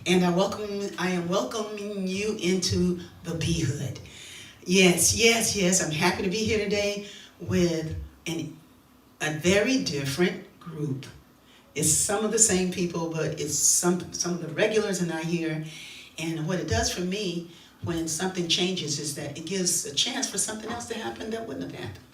and I am welcoming you into the Be-hood. Yes. I'm happy to be here today with a very different group. It's some of the same people, but it's some of the regulars are not here. And what it does for me when something changes is that it gives a chance for something else to happen that wouldn't have happened.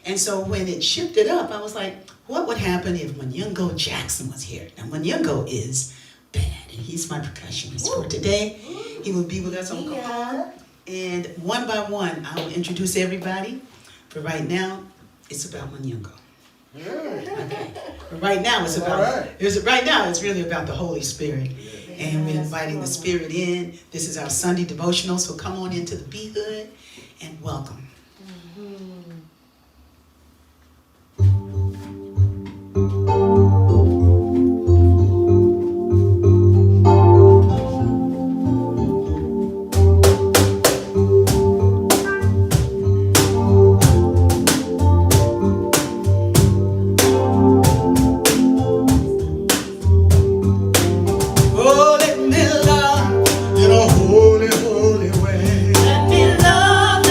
And so when it shifted up, I was like, what would happen if Munyungo Jackson was here? Now, Munyungo is bad, and he's my percussionist for today. He will be with us on Kuumba. And one by one, I will introduce everybody. For right now, it's about Munyungo. Okay. But right now, it's really about the Holy Spirit. And we're inviting the Spirit in. This is our Sunday Devotional, so come on into the Be-hood and welcome. Holy way. Let me love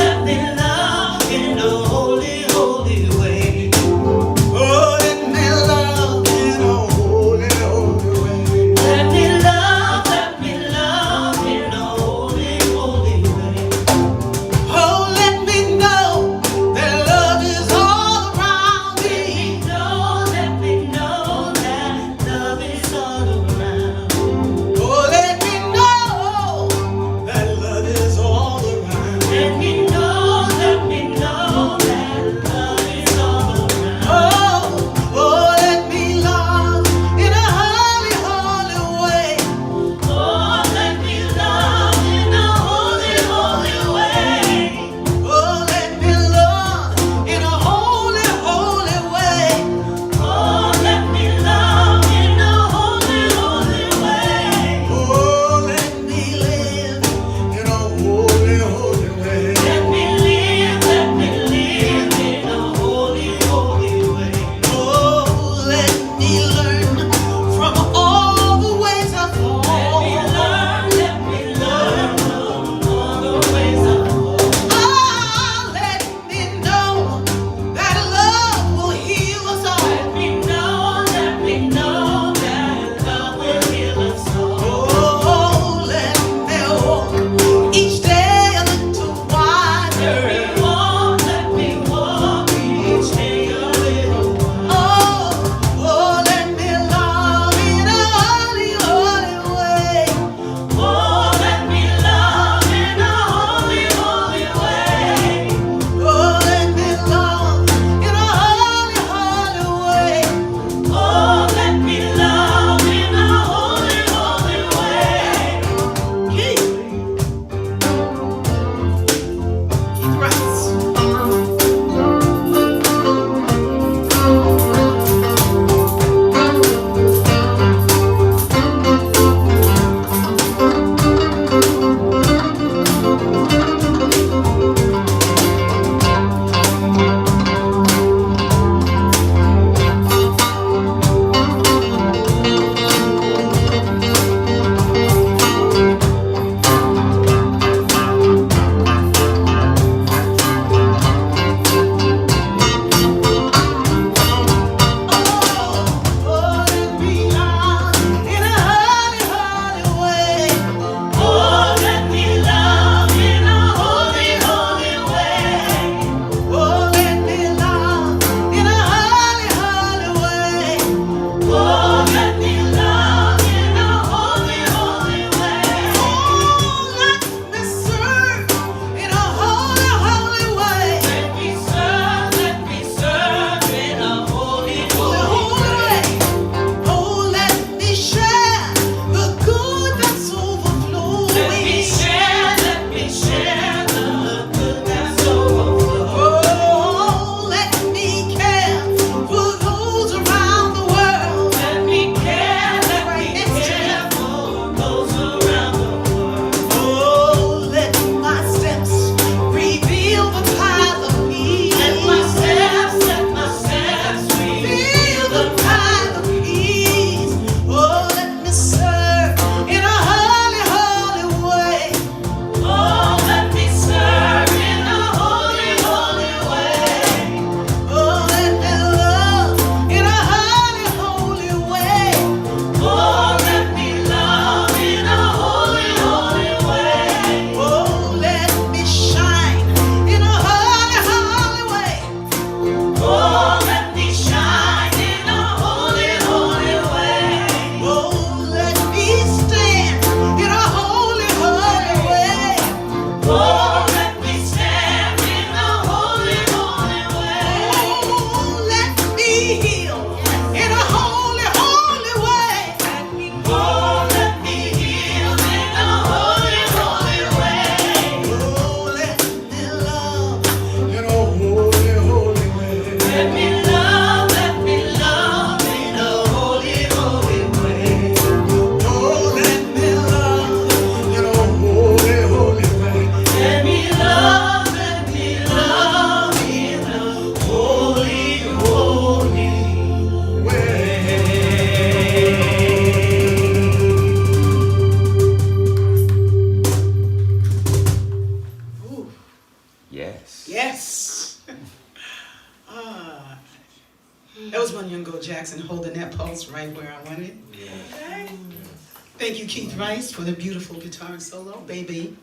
Thank you, Keith Rice, for the beautiful guitar solo, baby.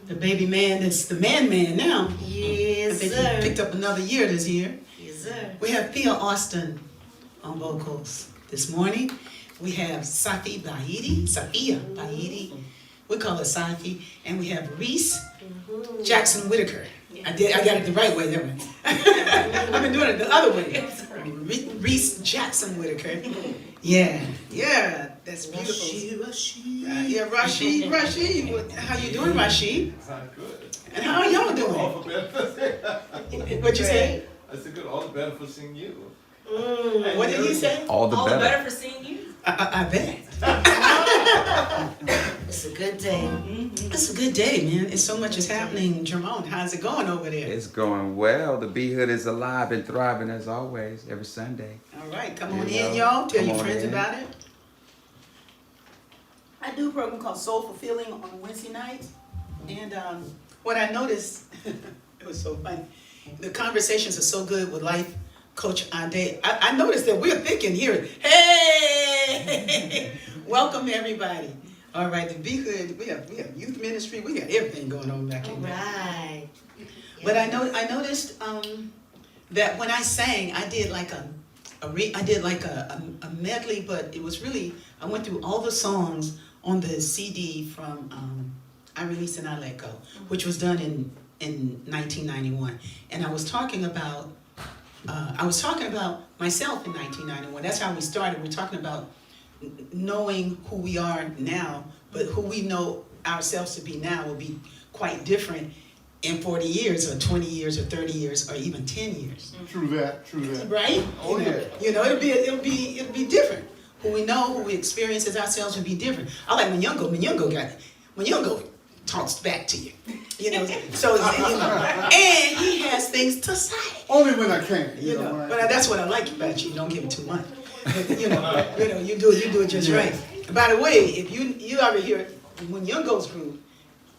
The baby man is the man now. Yes, I think sir. he picked up another year this year. Yes, sir. We have Thea Austin on vocals this morning. We have Safia Baidi. We call her Safi. And we have Reese Jackson Whitaker. I got it the right way, that one. I've been doing it the other way. Reese Jackson Whitaker. Yeah, that's beautiful. Rashid. How you doing, Rashid? Sounds good. And how are y'all doing? All the better. What you say? I said good. All the better for seeing you. What did you say? All the better. for seeing you. I bet. It's a good day. It's a good day, man. It's so much is happening. Jermone, how's it going over there? It's going well. The B Hood is alive and thriving as always, every Sunday. All right, come on You in, know, y'all. Tell come your on friends in. about it. I do a program called Soul Fulfilling on Wednesday nights. And what I noticed, it was so funny. The conversations are so good with life coach Ade. I noticed that we're thinking here, hey, welcome everybody. All right, the B Hood, we have youth ministry, we got everything going on back in there. Right. But I noticed that when I sang, I did like a medley, but it was really, I went through all the songs on the CD from I Release and I Let Go, which was done in 1991. And I was talking about myself in 1991. That's how we started. We're talking about knowing who we are now, but who we know ourselves to be now will be quite different in 40 years or 20 years or 30 years or even 10 years. True that. Right? Oh, yeah. You know, it'll be different. Who we know, who we experience as ourselves will be different. I like Munyango talks back to you. You know, so and he has things to say. Only when I can. You know, but that's what I like about you. You don't give it too much. You do it just right. By the way, if you ever hear Munyango's group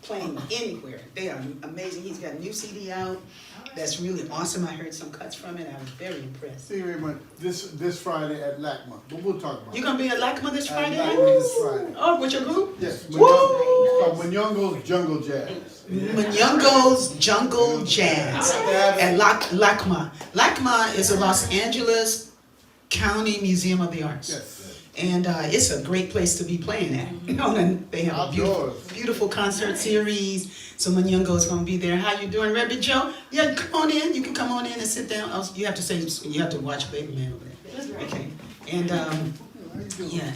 playing anywhere, they are amazing. He's got a new CD out. That's really awesome. I heard some cuts from it. I was very impressed. See you very much. This Friday at LACMA. But we'll talk about it. You gonna be at LACMA this Friday? LACMA this Friday. Oh, with your group? Yes. Woo! Munyongo's Jungle Jazz. Munyango's Jungle Jazz at LACMA. LACMA is the Los Angeles County Museum of the Arts. Yes. And it's a great place to be playing at. You know, and they have a beautiful concert series. So Munyango is going to be there. How you doing, Rebbe Joe? Yeah, come on in. You can come on in and sit down. You have to watch Baby Man over there. Okay. And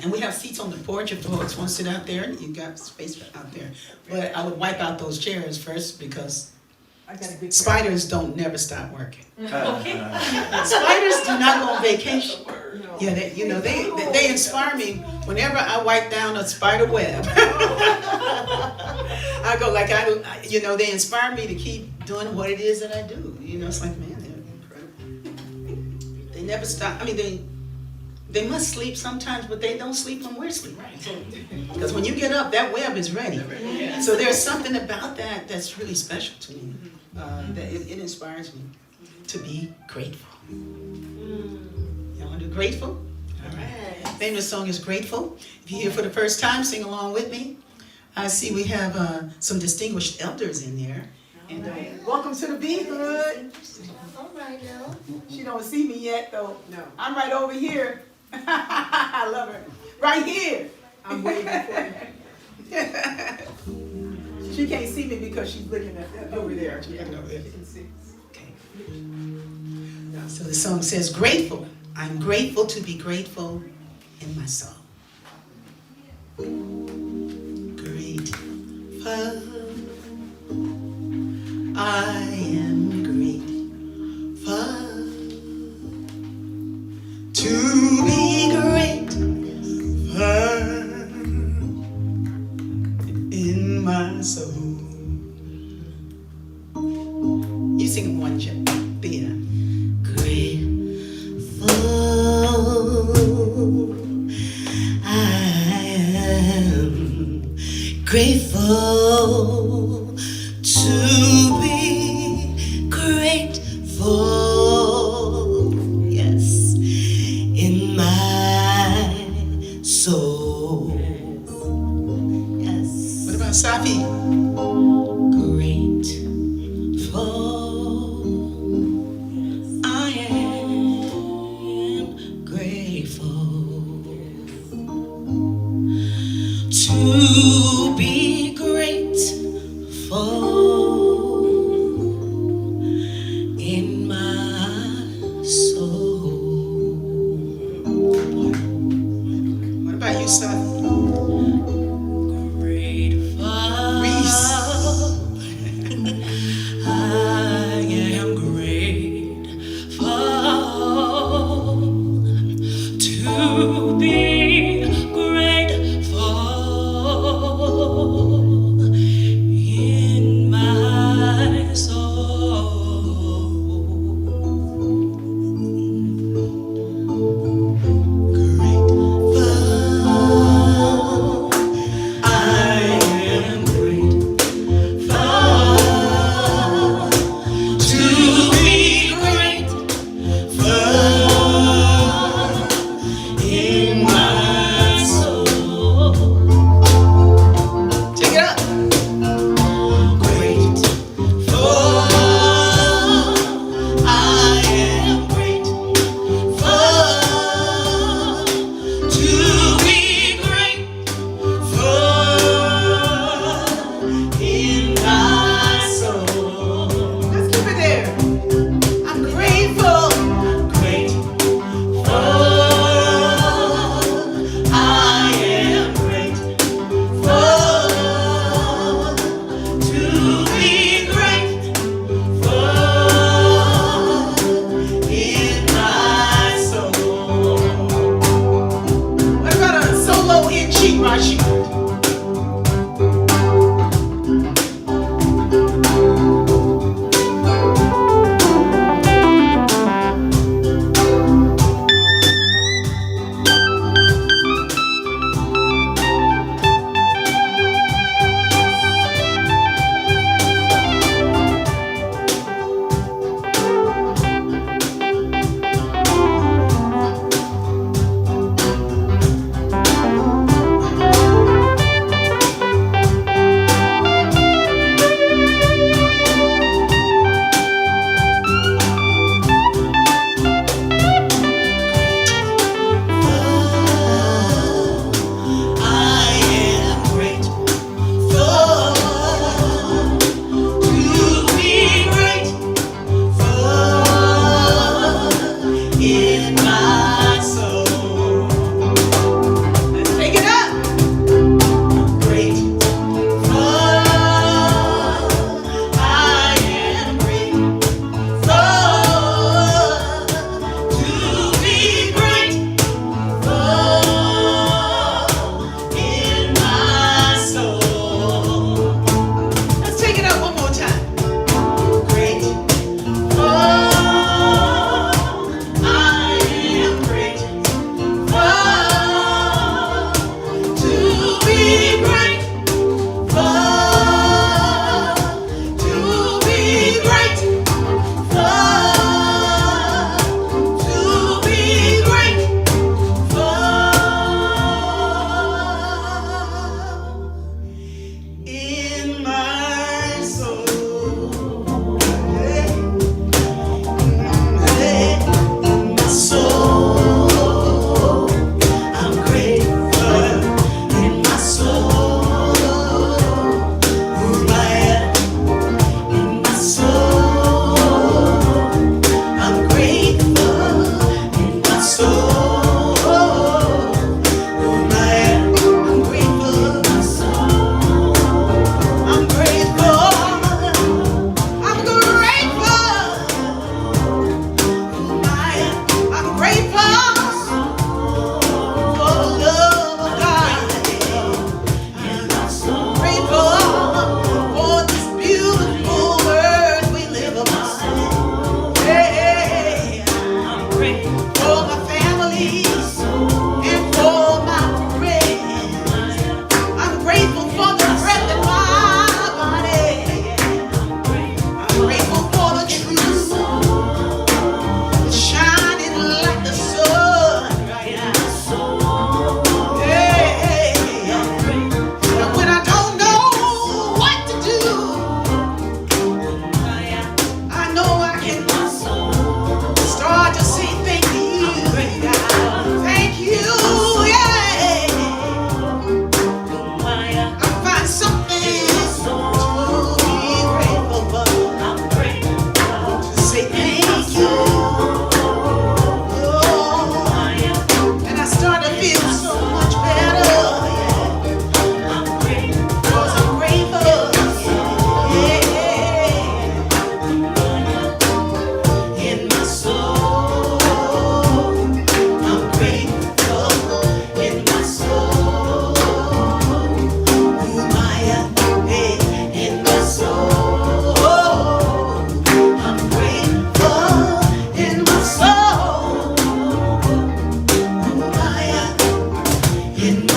and we have seats on the porch if folks want to sit out there. You got space out there. But I would wipe out those chairs first because spiders don't never stop working. Spiders do not go on vacation. Yeah, they inspire me whenever I wipe down a spider web. I go they inspire me to keep doing what it is that I do. You know, it's like, man, they're incredible. They never stop. I mean, they must sleep sometimes, but they don't sleep when we're sleeping. Because when you get up, that web is ready. So there's something about that that's really special to me. That it inspires me to be grateful. Y'all want to do grateful? All right. The name of the song is Grateful. If you're here for the first time, sing along with me. I see we have some distinguished elders in there. And welcome to the B Hood. All right now. She don't see me yet, though. No. I'm right over here. I love her. Right here. I'm waiting for you. She can't see me because she's looking at over there. She's looking over there. She can see. Okay. So the song says, Grateful. I'm grateful to be grateful in my soul. Grateful. I am grateful to be grateful in my soul. You sing one, Thea. Grateful, I am grateful to be grateful, yes, in my soul. Yes. What about Safi? Grateful. I am grateful to be grateful in my soul. What about you, Safi? Reese. I am grateful to be grateful in my soul. Grateful. I am grateful to be grateful in my soul. Take it up. Grateful. I am grateful to be grateful in my soul. Let's keep it there. I'm grateful. Grateful. I am grateful to be grateful in my soul. What about a solo in cheat, Rashi?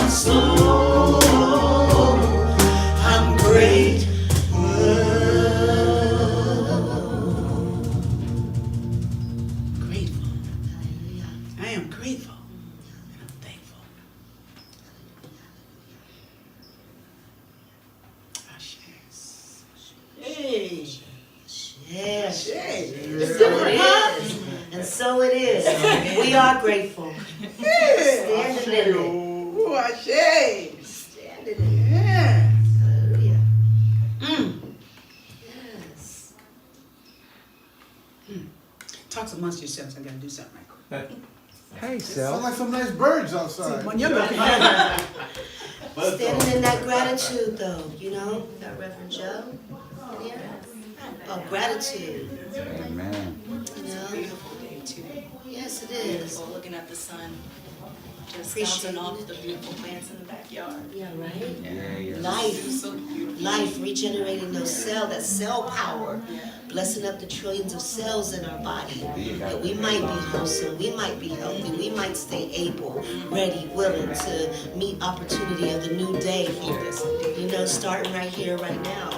my soul, I'm grateful. Grateful. I am grateful. And I'm thankful. Hey. Yes. It's different, huh? And so it is. We are grateful. Standing in it. Ooh, Ashe. Standing in it. Yeah. Hallelujah. Yes. Talk amongst yourselves. I gotta do something right quick. Hey, Sound Sel. like some nice birds outside. When you're looking Standing in that gratitude, though, you know, that Reverend Joe. Yeah. Oh, gratitude. Amen. You know? Beautiful day too. Yes, it is. Beautiful, looking at the sun, just Appreciate bouncing off it. the beautiful plants in the backyard. Yeah, right? Yeah, yeah. Life. It's so beautiful. Life, regenerating those cells, that cell power, Yeah. blessing up the trillions of cells in our body, that we might be wholesome, we might be healthy, we might stay able, ready, willing to meet opportunity of the new day here. You know, starting right here, right now.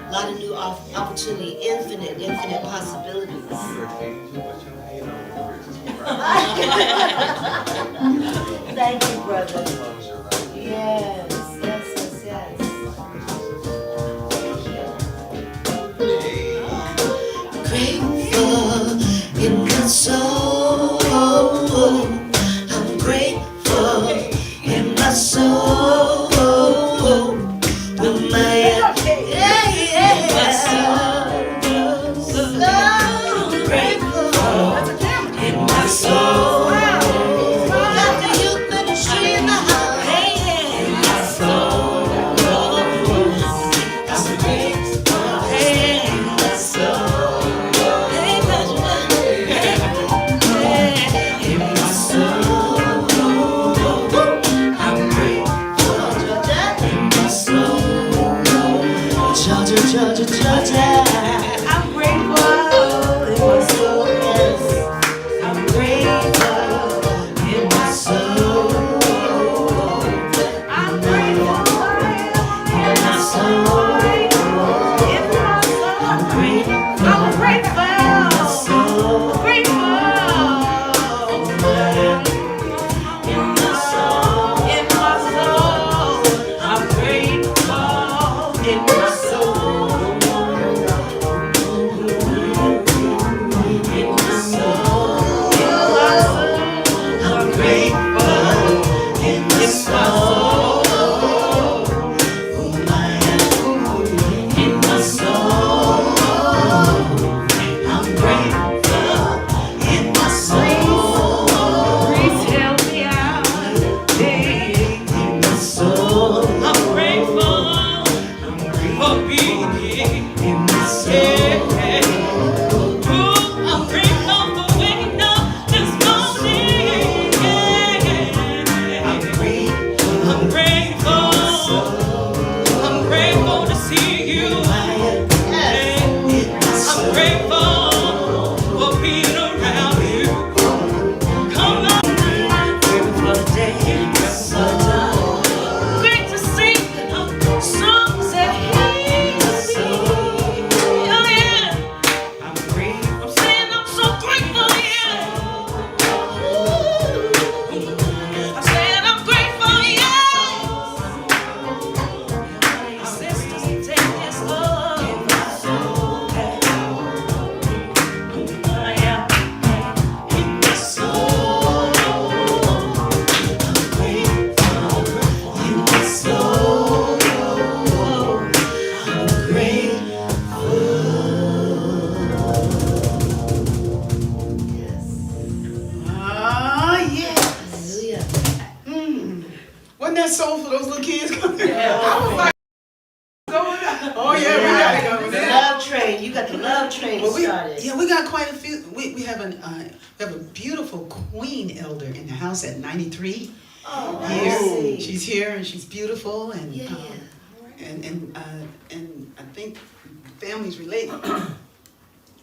A lot of new opportunity, infinite possibilities. Thank you, brother. Yes. Grateful in my soul. I'm grateful in my soul. With my I'm grateful in my soul. Got the youth ministry in the house. In my soul. I'm grateful in my soul. Georgia, I'm grateful in my soul, yes. I'm grateful in my soul. I'm grateful in my soul. In my soul, I'm grateful. I'm grateful. In my soul, in my soul, I'm grateful in my soul. Wasn't that soul for those little kids? I was like, oh yeah, we gotta go. The love train, you got the love train Well, started. we got quite a few. We have a beautiful queen elder in the house at 93 years. see. She's here and she's beautiful and Yeah. and I think family's related.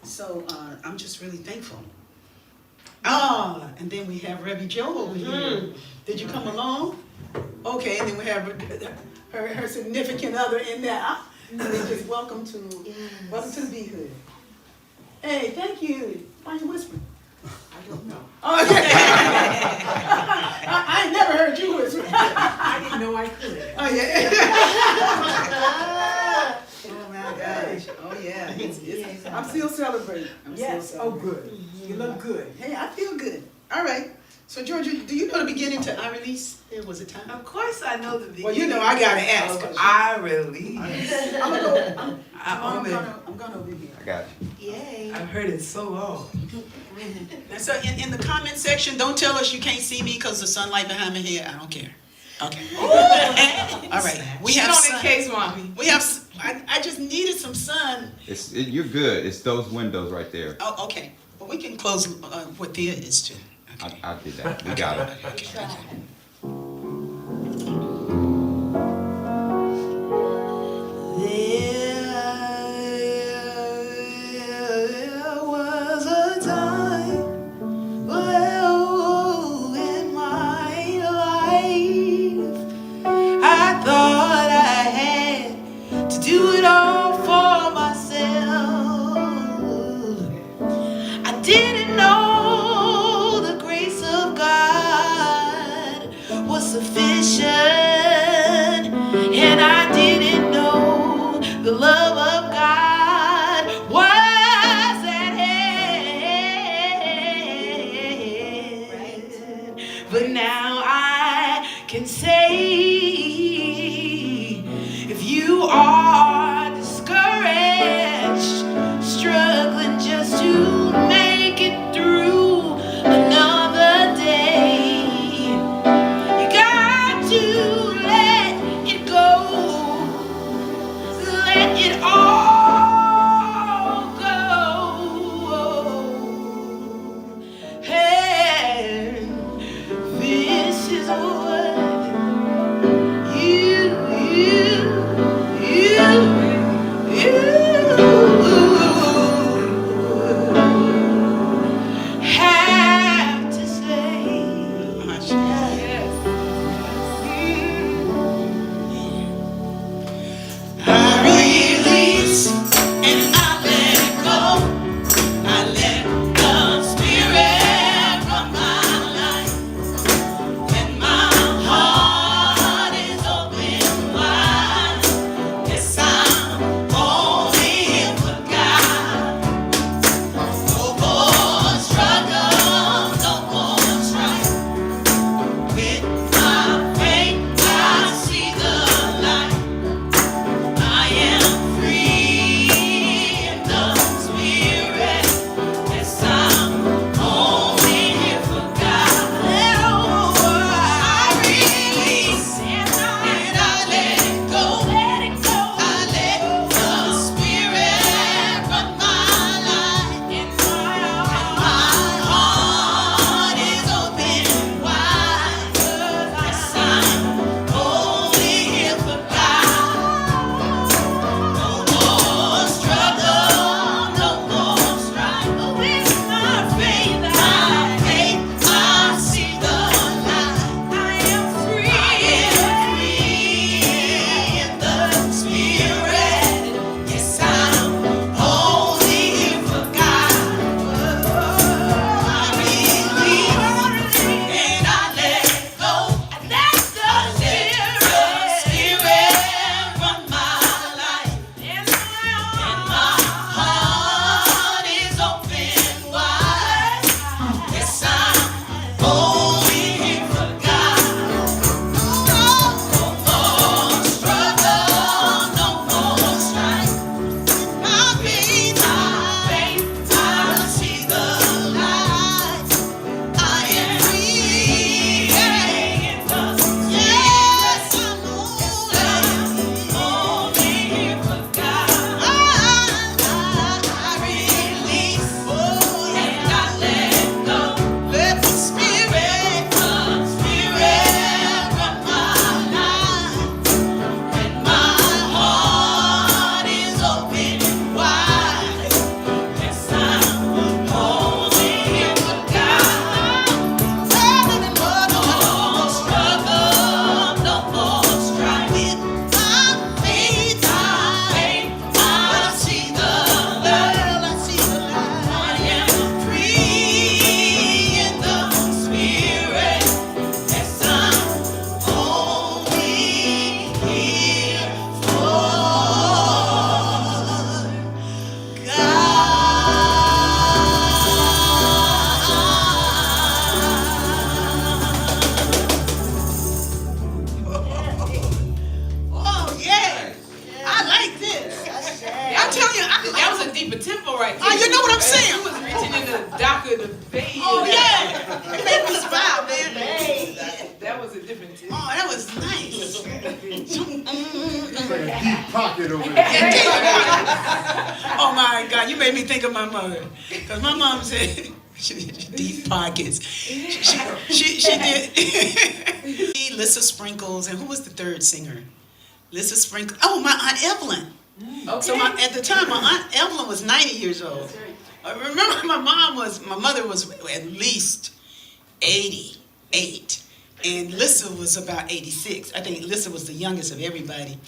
So I'm just really thankful. And then we have Rickie Joe over here. Did you come along? Okay. Okay, and then we have her significant other in there. And then just welcome to the B Hood. Hey, thank you. Why are you whispering? I don't know. Oh, okay. I ain't never heard you whisper. I didn't know I could. Oh yeah. Oh my gosh. Oh yeah. I'm still celebrating. Yes. Oh, good. You look good. Hey, I feel good. All right. So Georgia, do you know the beginning to I release? There was a time. Of course I know the beginning. Well, you know I gotta ask. of I release. I'm going over here. I got you. Yay. I've heard it so long. And so in the comment section, don't tell us you can't see me because the sunlight behind my head. I don't care. Okay. All right. We have Get on sun. the case, mommy. We have. I just needed some sun. You're good. It's those windows right there. Oh, okay. Well, we can close what there is too. Okay. I did that. We got it. Okay. There was a time, well, in my life, I thought I had to do it all for myself. I didn't know the grace of God was sufficient, and I didn't know the love of God was at hand. But now I can say, if you are discouraged, struggling just to make it through another day, you got to let it go, let it all go. And this is what keep a tempo right. Oh, you know what I'm saying? You was reaching in the dock of the bay. Oh, yeah. It made me smile, man. That was a different tune. Oh, that was nice. It's like a deep pocket over there. Oh my God, you made me think of my mother. Because my mom said, deep pockets. She did. Lissa Sprinkles, and who was the third singer? Lissa Sprinkles. Oh, my Aunt Evelyn. Okay. So at the time, my Aunt Evelyn was 90 years old. I remember my mother was at least 88. And Lissa was about 86. I think Lissa was the youngest of everybody.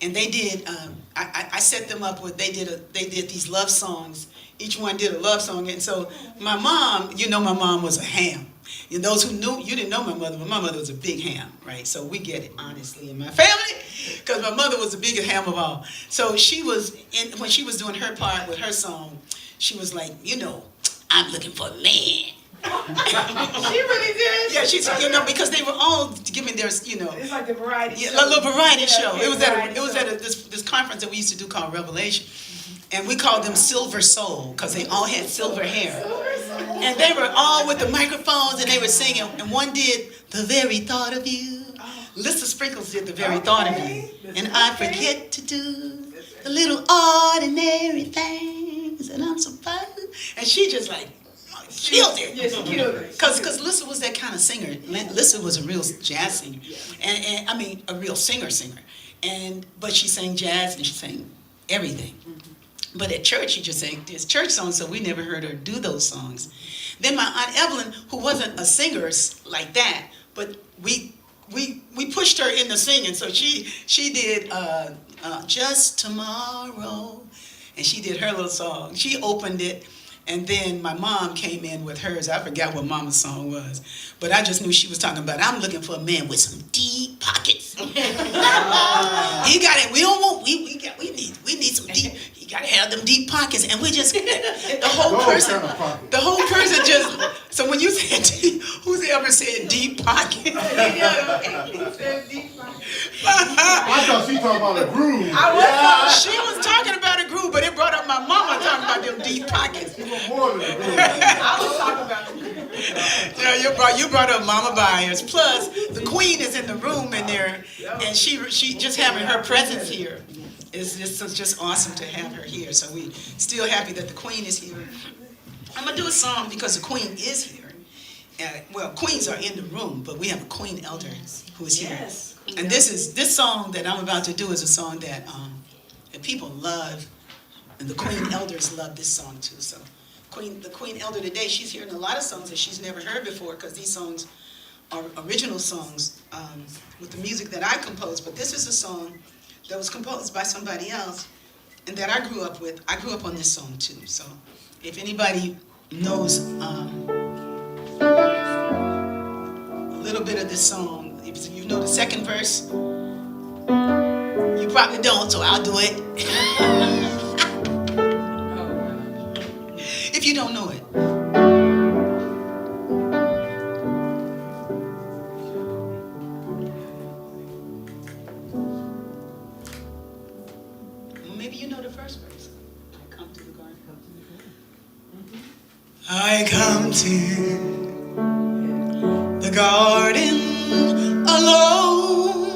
And they did, I set them up with, they did these love songs. Each one did a love song. And so my mom, you know my mom was a ham. And those who knew, you didn't know my mother, but my mother was a big ham, right? So we get it, honestly, in my family, because my mother was the biggest ham of all. So she was, when she was doing her part with her song, she was like, you know, I'm looking for a man. She really did? Yeah, she's, you know, because they were all giving their, you know. It's like a variety show. Yeah, a little variety show. Yeah, It was at this conference that we used to do called Revelation. And we called them Silver Soul because they all had silver hair. And they were all with the microphones and they were singing. And one did The Very Thought of You. Lissa Sprinkles did The Very Thought of You. And I forget to do the little ordinary things that I'm supposed. And she just like killed it. Yeah, she killed it. Because Lissa was that kind of singer. Lissa was a real jazz singer. And I mean, a real singer. But she sang jazz and she sang everything. But at church, she just sang this church songs, so we never heard her do those songs. Then my Aunt Evelyn, who wasn't a singer like that, but we pushed her into singing, so she did Just Tomorrow, and she did her little song. She opened it, and then my mom came in with hers. I forgot what Mama's song was, but I just knew she was talking about, I'm looking for a man with some deep pockets. He got it. We don't want. We need some deep. He got to have them deep pockets, and we just the whole person just. So when you said deep, who's ever said deep pocket? I thought she talking about a groove. She was talking about a groove, but it brought up my mama talking about them deep pockets. More than a groove. I was talking about Yeah, you brought up Mama Byars. Plus, the Queen is in the room in there, and she just having her presence here is just awesome to have her here. So we still happy that the Queen is here. I'm gonna do a song because the Queen is here. Well, queens are in the room, but we have a Queen Elder who is here. Yes. And this song that I'm about to do is a song that people love, and the Queen Elders love this song too. So. The Queen Elder today, she's hearing a lot of songs that she's never heard before because these songs are original songs with the music that I composed. But this is a song that was composed by somebody else and that I grew up with. I grew up on this song too. So if anybody knows a little bit of this song, if you know the second verse, you probably don't, so I'll do it. If you don't know it. Well, maybe you know the first verse. I come to the garden. I come to the garden alone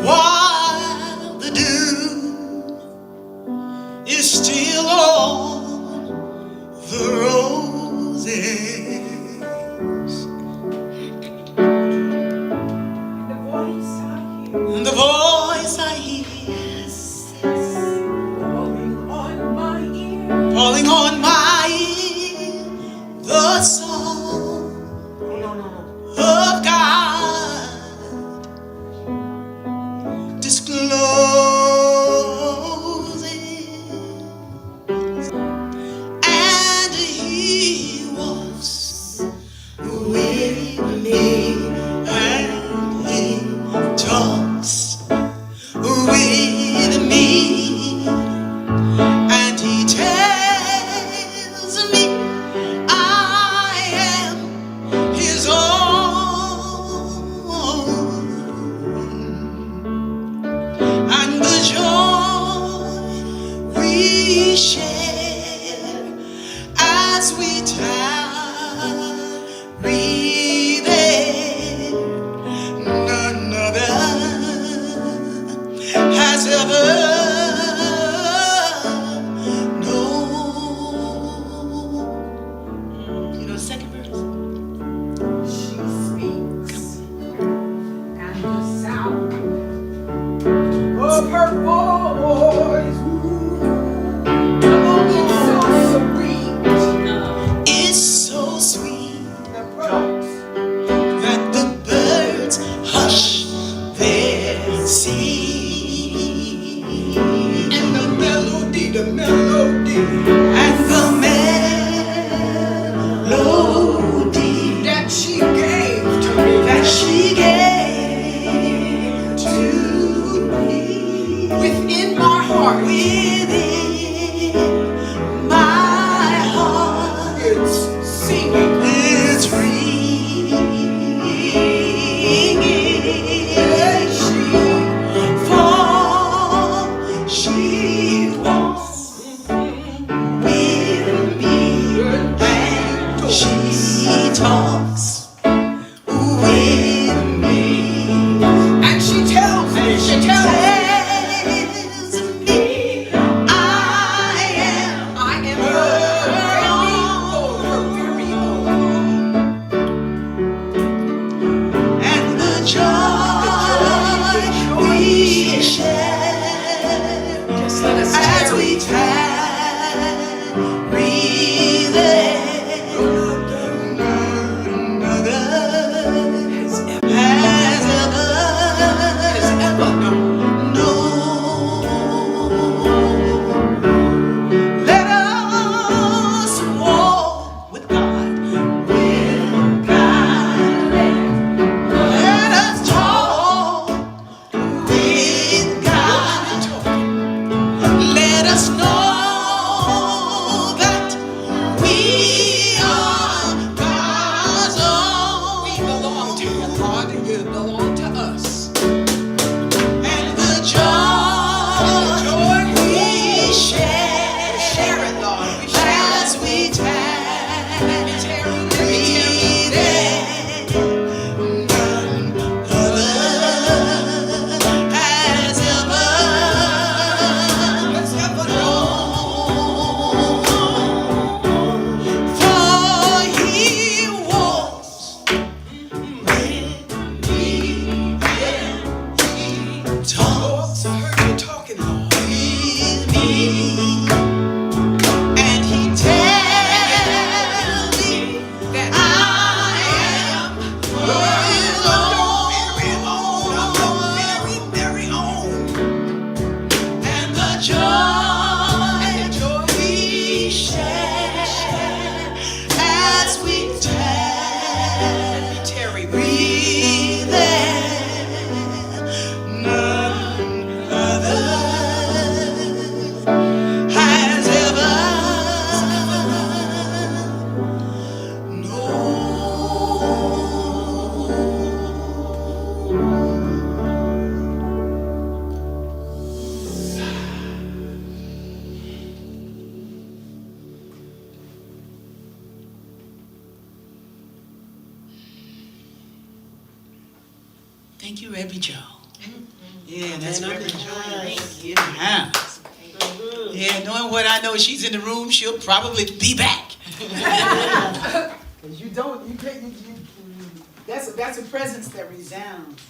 while the dew is still on the roses. And the voice I hear falling on my ear, the song Thank you, Reverend Joe. Yeah, that's And I'm Reverend Joe. impressed. In the house. Yeah, knowing what I know, she's in the room, she'll probably be back. Cause you don't, you can't, that's a presence that resounds.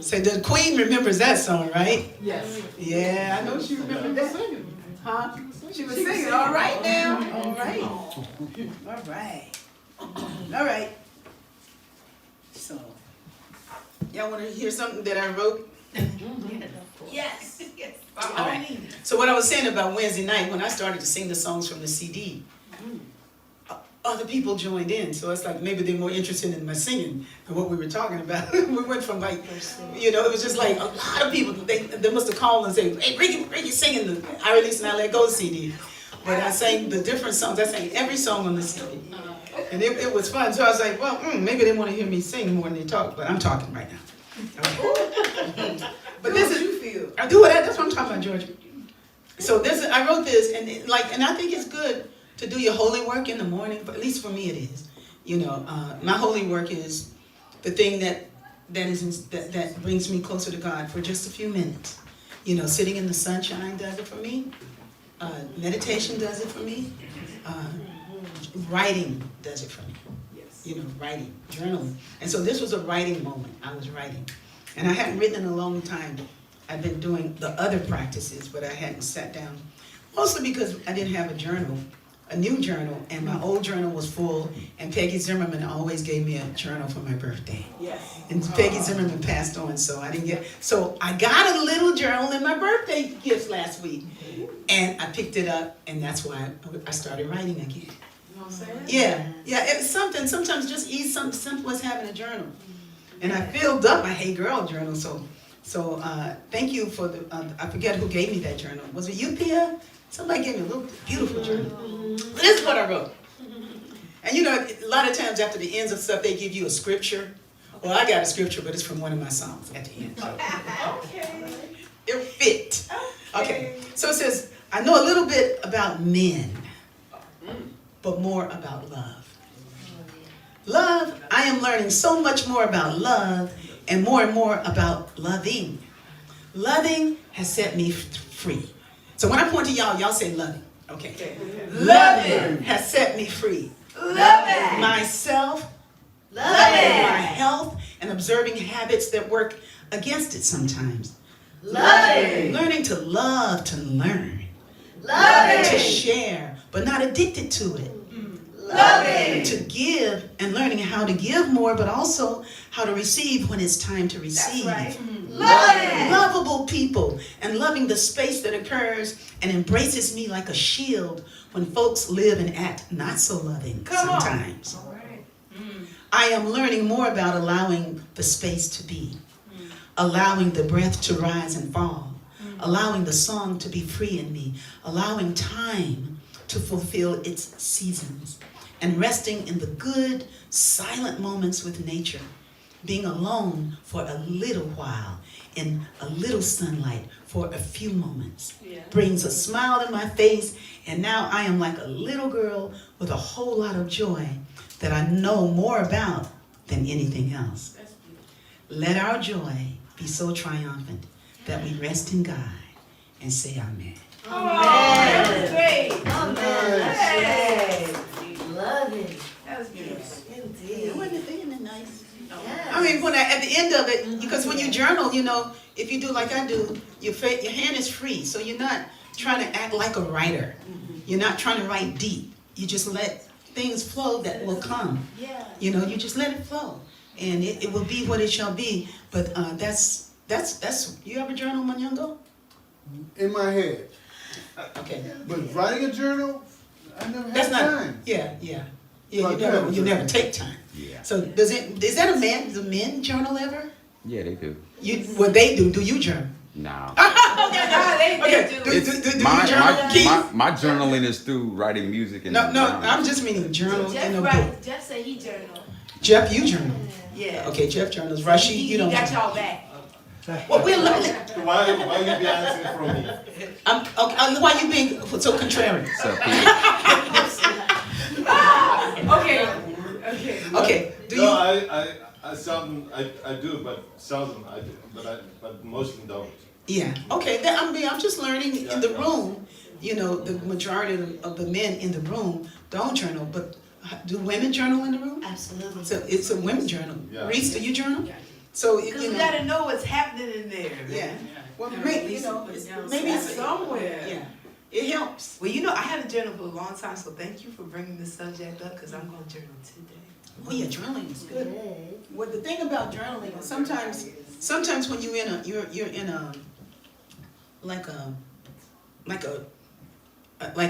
So the Queen remembers that song, right? Yes. Yeah, I know she remembers that. Huh? She was singing, all right now, all right. All right. All right. So, y'all want to hear something that I wrote? Yes. All right. So what I was saying about Wednesday night, when I started to sing the songs from the CD, other people joined in. So it's like maybe they're more interested in my singing than what we were talking about. We went from like, you know, it was just like a lot of people. They must have called and said, "Hey, Rickie singing the I Release and I Let Go CD." But I sang the different songs. I sang every song on the CD. And it was fun. So I was like, well, maybe they want to hear me sing more than they talk. But I'm talking right now. Okay. But this is, you feel? I do it. That's what I'm talking about, Georgia. So this, I wrote this, and and I think it's good to do your holy work in the morning. But at least for me, it is. You know, my holy work is the thing that brings me closer to God for just a few minutes. You know, sitting in the sunshine does it for me. Meditation does it for me. Writing does it for me. You know, writing, journaling. And so this was a writing moment. I was writing. And I hadn't written in a long time. I've been doing the other practices, but I hadn't sat down. Mostly because I didn't have a journal, a new journal, and my old journal was full, and Peggy Zimmerman always gave me a journal for my birthday. Yes. And Peggy Zimmerman passed on, so I didn't get, so I got a little journal in my birthday gift last week. And I picked it up, and that's why I started writing again. You know what I'm saying? Yeah, it's something, sometimes just something simple as having a journal. And I filled up my Hey Girl journal, so thank you for the, I forget who gave me that journal. Was it you, Pia? Somebody gave me a little beautiful journal. But this is what I wrote. And you know, a lot of times after the ends of stuff, they give you a scripture. Well, I got a scripture, but it's from one of my songs at the end. So. Okay. It fit. Okay, so it says, I know a little bit about men, but more about love. Love, I am learning so much more about love and more about loving. Loving has set me free. So when I point to y'all, y'all say loving. Okay. Loving has set me free. Loving. Myself, Loving. my health, and observing habits that work against it sometimes. Loving. Learning to love, to learn. Loving. To share, but not addicted to it. Loving. To give and learning how to give more, but also how to receive when it's time to receive. That's right. Loving. Lovable people and loving the space that occurs and embraces me like a shield when folks live and act not so loving sometimes. All right. I am learning more about allowing the space to be, allowing the breath to rise and fall, allowing the song to be free in me, allowing time to fulfill its seasons, and resting in the good, silent moments with nature, being alone for a little while, in a little sunlight for a few moments, brings a smile to my face, and now I am like a little girl with a whole lot of joy that I know more about than anything else. Let our joy be so triumphant that we rest in God and say amen. Oh, that was great. Amen. Love it. That was beautiful. Indeed. Isn't it nice? Yes. I mean, at the end of it, because when you journal, you know, if you do like I do, your hand is free. So you're not trying to act like a writer. You're not trying to write deep. You just let things flow that will come. Yeah. You know, you just let it flow. And it will be what it shall be. But that's, you have a journal, Manyongo? In my head. Okay. But writing a journal, I never That's had not, time. yeah. Well, You never take time. Yeah. So is that a man, does a men journal ever? Yeah, they do. What they do you journal? No. Okay, do. do you My, journal, Keith? my journaling is through writing music and No, journaling. I'm just meaning journal in a book. Right, Jeff said he journaled. Jeff, you journal. Yeah. Okay, Jeff journals. Rashid, He you don't got journal. y'all back. Well, we're learning. Why you be answering from me? Okay, why you being so contrary? So, Peter, Okay. Okay, do No, you? I Seldom, I do, but seldom I do, but mostly don't. Yeah, okay, I'm just learning in the room, you know, the majority of the men in the room don't journal, but do women journal in the room? Absolutely. So it's a women journal. Yeah. Reese, do you journal? So, Because you we know, gotta know what's happening in there. yeah, well, maybe, you know, maybe It's it's, somewhere. yeah, it helps. Well, you know, I had a journal for a long time, so thank you for bringing this subject up, because I'm gonna journal today. Oh yeah, journaling is good. Well, the thing about journaling is sometimes when you're in a like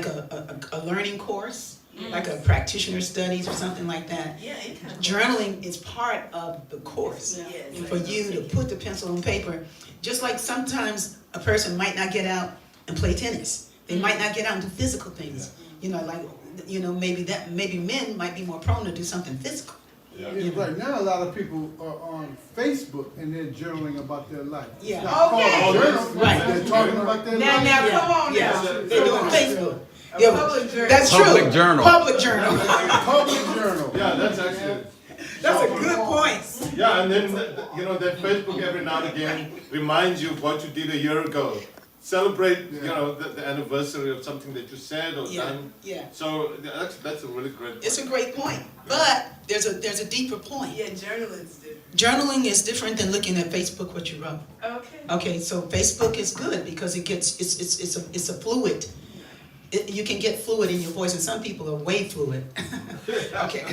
a learning course, like a practitioner studies or something like that. Yeah, it kind of. Journaling is part of the course Yes. for you to put the pencil on paper. Just like sometimes a person might not get out and play tennis. They might not get out and do physical things. You know, like, you know, maybe men might be more prone to do something physical. Yeah. Yeah, right now, a lot of people are on Facebook and they're journaling about their life. It's Yeah. not called Okay. a journal, Right. They're talking about their life. Now, come on Yeah, now. they're doing Facebook. A Yeah, public journal. that's true. Public journal. Public journal. Public journal. Yeah, that's actually. That's a good point. Yeah, and then you know that Facebook every now and again reminds you of what you did a year ago. Celebrate, you know, the anniversary of something that you said or Yeah, done. yeah. So that's a really great. It's a great point, but there's a deeper point. Yeah, journaling's different. Journaling is different than looking at Facebook what you wrote. Okay. Okay, so Facebook is good because it's a fluid. You can get fluid in your voice, and some people are way fluid. Okay,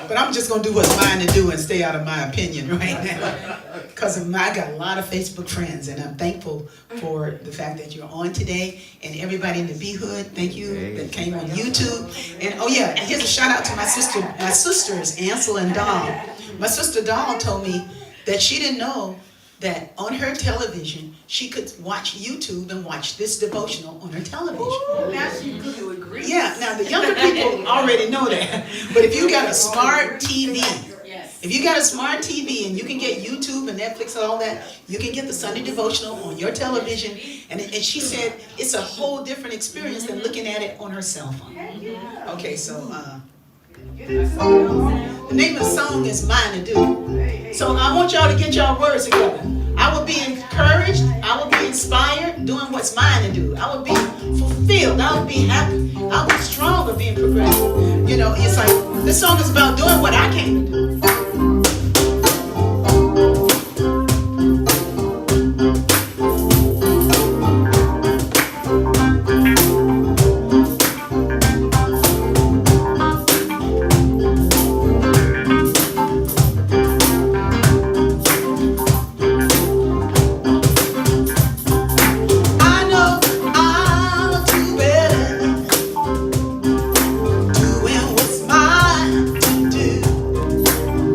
but I'm just gonna do what's mine to do and stay out of my opinion right now, because I got a lot of Facebook friends, and I'm thankful for the fact that you're on today, and everybody in the B Hood. Thank you that came on YouTube, and oh yeah, and here's a shout out to my sisters Ansel and Dawn. My sister Dawn told me that she didn't know that on her television, she could watch YouTube and watch this devotional on her television. Ooh, now she cooking with grease. Yeah, now the younger people already know that. But if you got a smart TV, if you got a smart TV and you can get YouTube and Netflix and all that, you can get the Sunday Devotional on your television. And she said it's a whole different experience than looking at it on her cell phone. Okay, so the name of the song is Mine to Do. So I want y'all to get y'all words together. I will be encouraged. I will be inspired doing what's mine to do. I will be fulfilled. I will be happy. I will be stronger being progressive. You know, it's like this song is about doing what I came to do. Doing what's mine to do.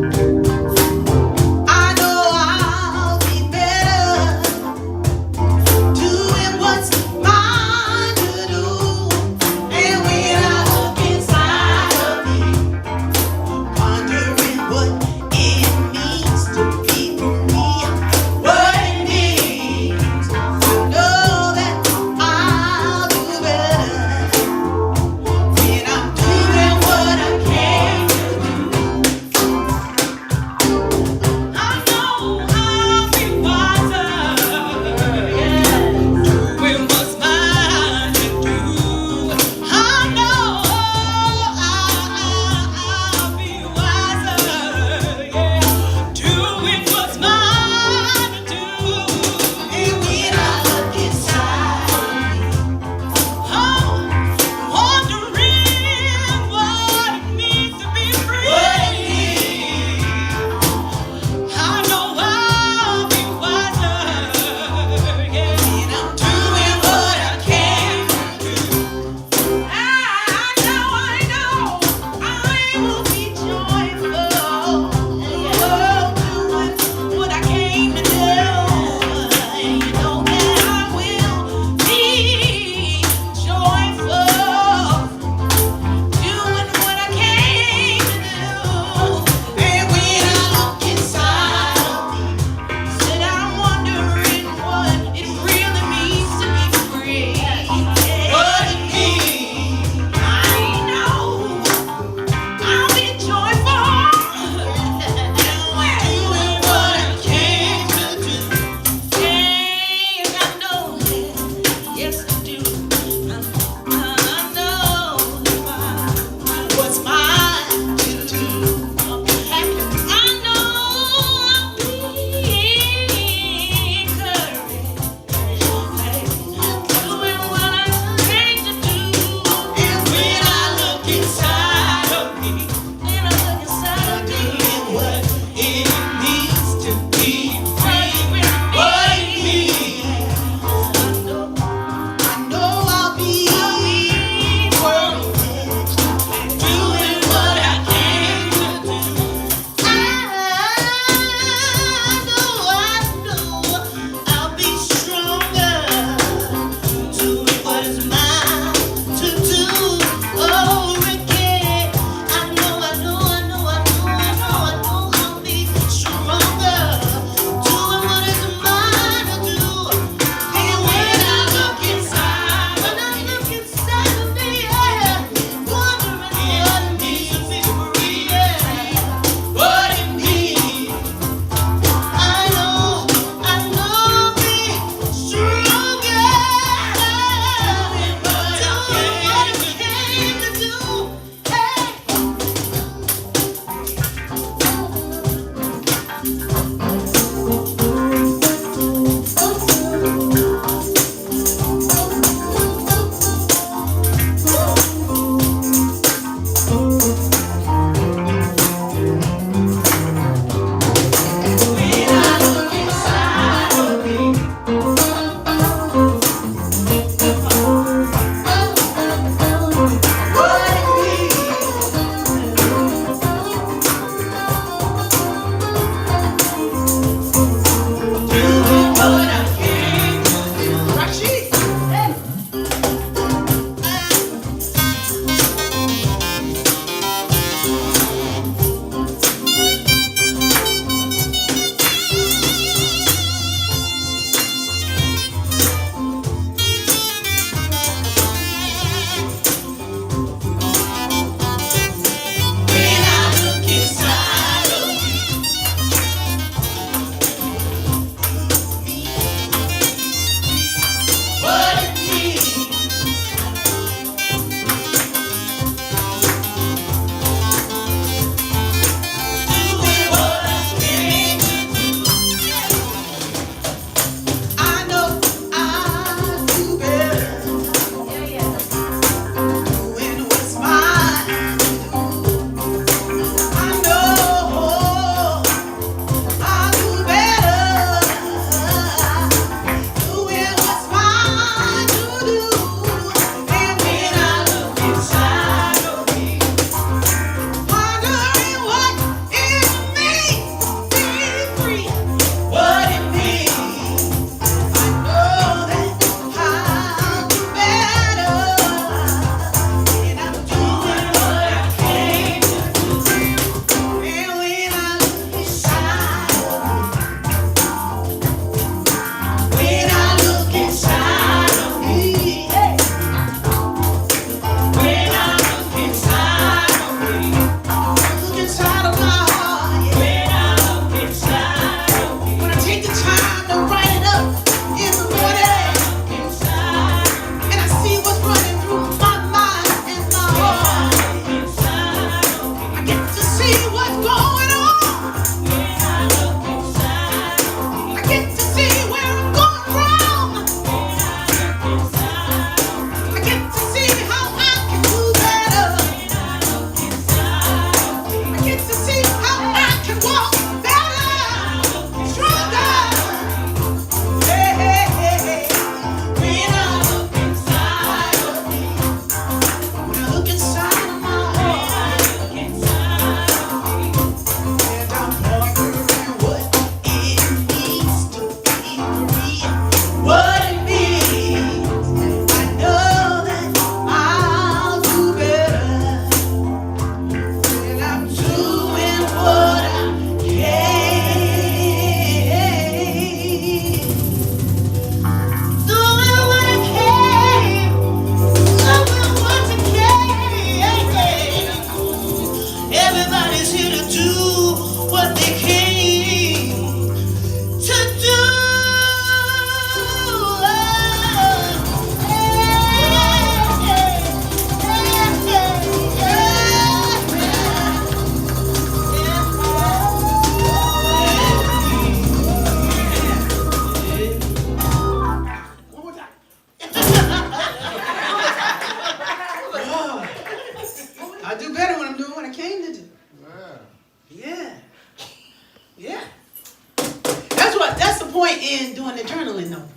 point in doing the journaling though,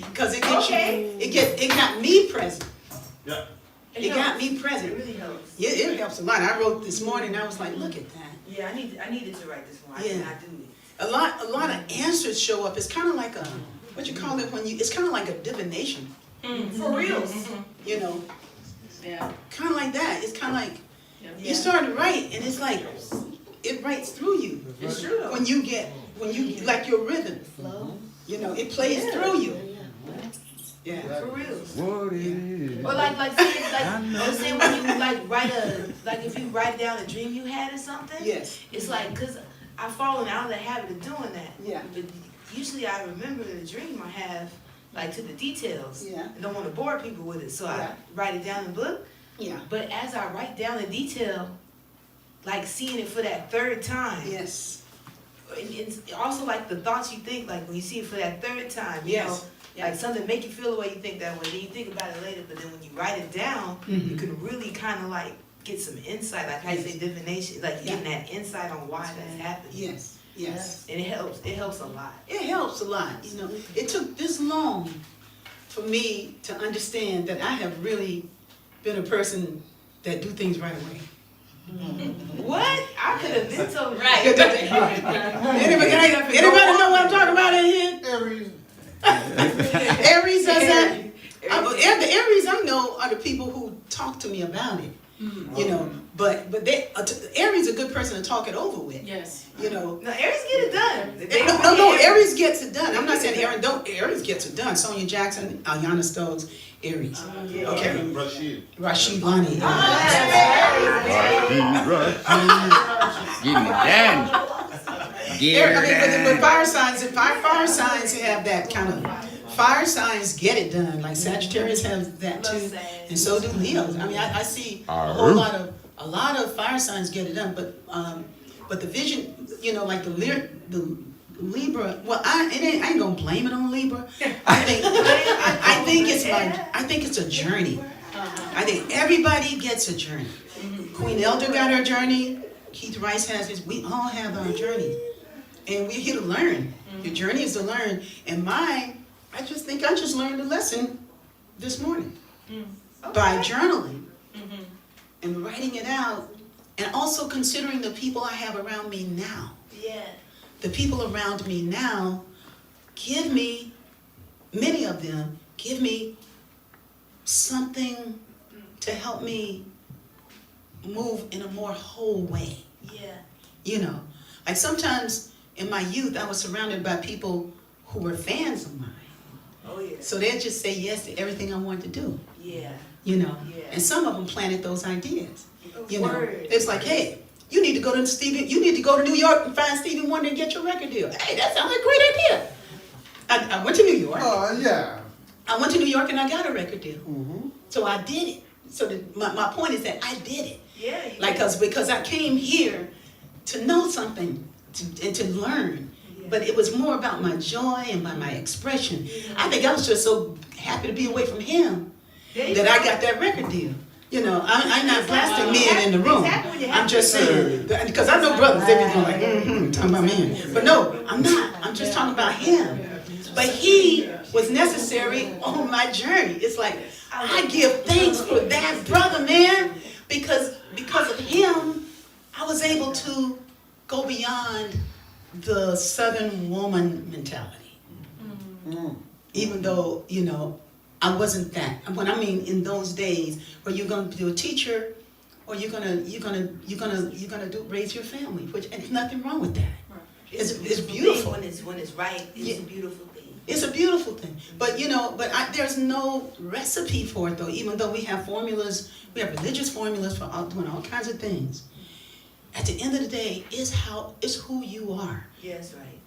because it gets Okay. it got me present. Yeah. It got me It present. really helps. Yeah, it helps a lot. I wrote this morning. I was like, look at that. Yeah, I needed to write this one. I did Yeah. not do it. A lot of answers show up. It's kind of like a what you call it when you. It's kind of like a divination. For reals. You know, Yeah. kind of like that. It's kind of like Yeah. you start to write, and it's like it writes through you. It's true though. When you like your rhythm, Flow. you know, it plays through you. Yeah. For reals. What it is. Or say when you if you write down a dream you had or something. Yes. It's like, cause I've fallen out of the habit of doing that. Yeah. But usually I remember the dream I have, like to the details. Yeah. I don't want to bore people with it, so Yeah. I write it down in the book. Yeah. But as I write down the detail, like seeing it for that third time. Yes. It's also like the thoughts you think, like when you see it for that third time, you Yes. know, like something make you feel the way you think that way. Then you think about it later, but then when you write it down, you can really kind of like get some insight, like how you say divination, like you're getting that insight on why that's happening. Yes. Yes. And it helps a lot. It helps a lot. You know, it took this long for me to understand that I have really been a person that do things right away. What? I could have been so Right. Anybody know what I'm talking about in here? Aries. Aries does that. The Aries I know are the people who talk to me about it. You know, but Aries is a good person to talk it over with. Yes. You know. No, Aries get it done. No, Aries gets it done. I'm not saying Aries gets it done. Sonia Jackson, Alyana Stokes, Aries. Okay. Rashid. Rashid Lani. Get me down. But fire signs have that kind of. Fire signs get it done. Like Sagittarius has that too, and so do Leos. I mean, I see a lot of fire signs get it done. But the vision, you know, like the Libra. Well, I ain't gonna blame it on Libra. I think it's a journey. I think everybody gets a journey. Queen Elder got her journey. Keith Rice has his. We all have our journey, and we're here to learn. Your journey is to learn, and mine. I just learned a lesson this morning by journaling and writing it out, and also considering the people I have around me now. Yeah. The people around me now give me, many of them give me something to help me move in a more whole way. Yeah. You know, like sometimes in my youth, I was surrounded by people who were fans of mine. Oh yeah. So they'd just say yes to everything I wanted to do, Yeah. you know. Yeah. And some of them planted those ideas. You know, Word. it's like, hey, you need to go to New York and find Stevie Wonder and get your record deal. Hey, that sounds like a great idea. I went to New York. Yeah. I went to New York and I got a record deal. Mm-hmm. So I did it. So my point is that I did it. Yeah. Like, because I came here to know something and to learn. But it was more about my joy and my expression. I think I was just so happy to be away from him that I got that record deal. You know, I'm not blasting men in the room. I'm just saying, because I know brothers, they be going like, talking about men. But no, I'm not. I'm just talking about him. But he was necessary on my journey. It's like, I give thanks for that brother, man. Because of him, I was able to go beyond the Southern woman mentality. Even though, you know, I wasn't that. When I mean in those days where you're going to be a teacher or you're gonna raise your family, which and there's nothing wrong with that. It's beautiful. When it's right, it's a beautiful thing. It's a beautiful thing. But you know, there's no recipe for it though. Even though we have formulas, we have religious formulas for doing all kinds of things. At the end of the day, it's who you are. Yes, right.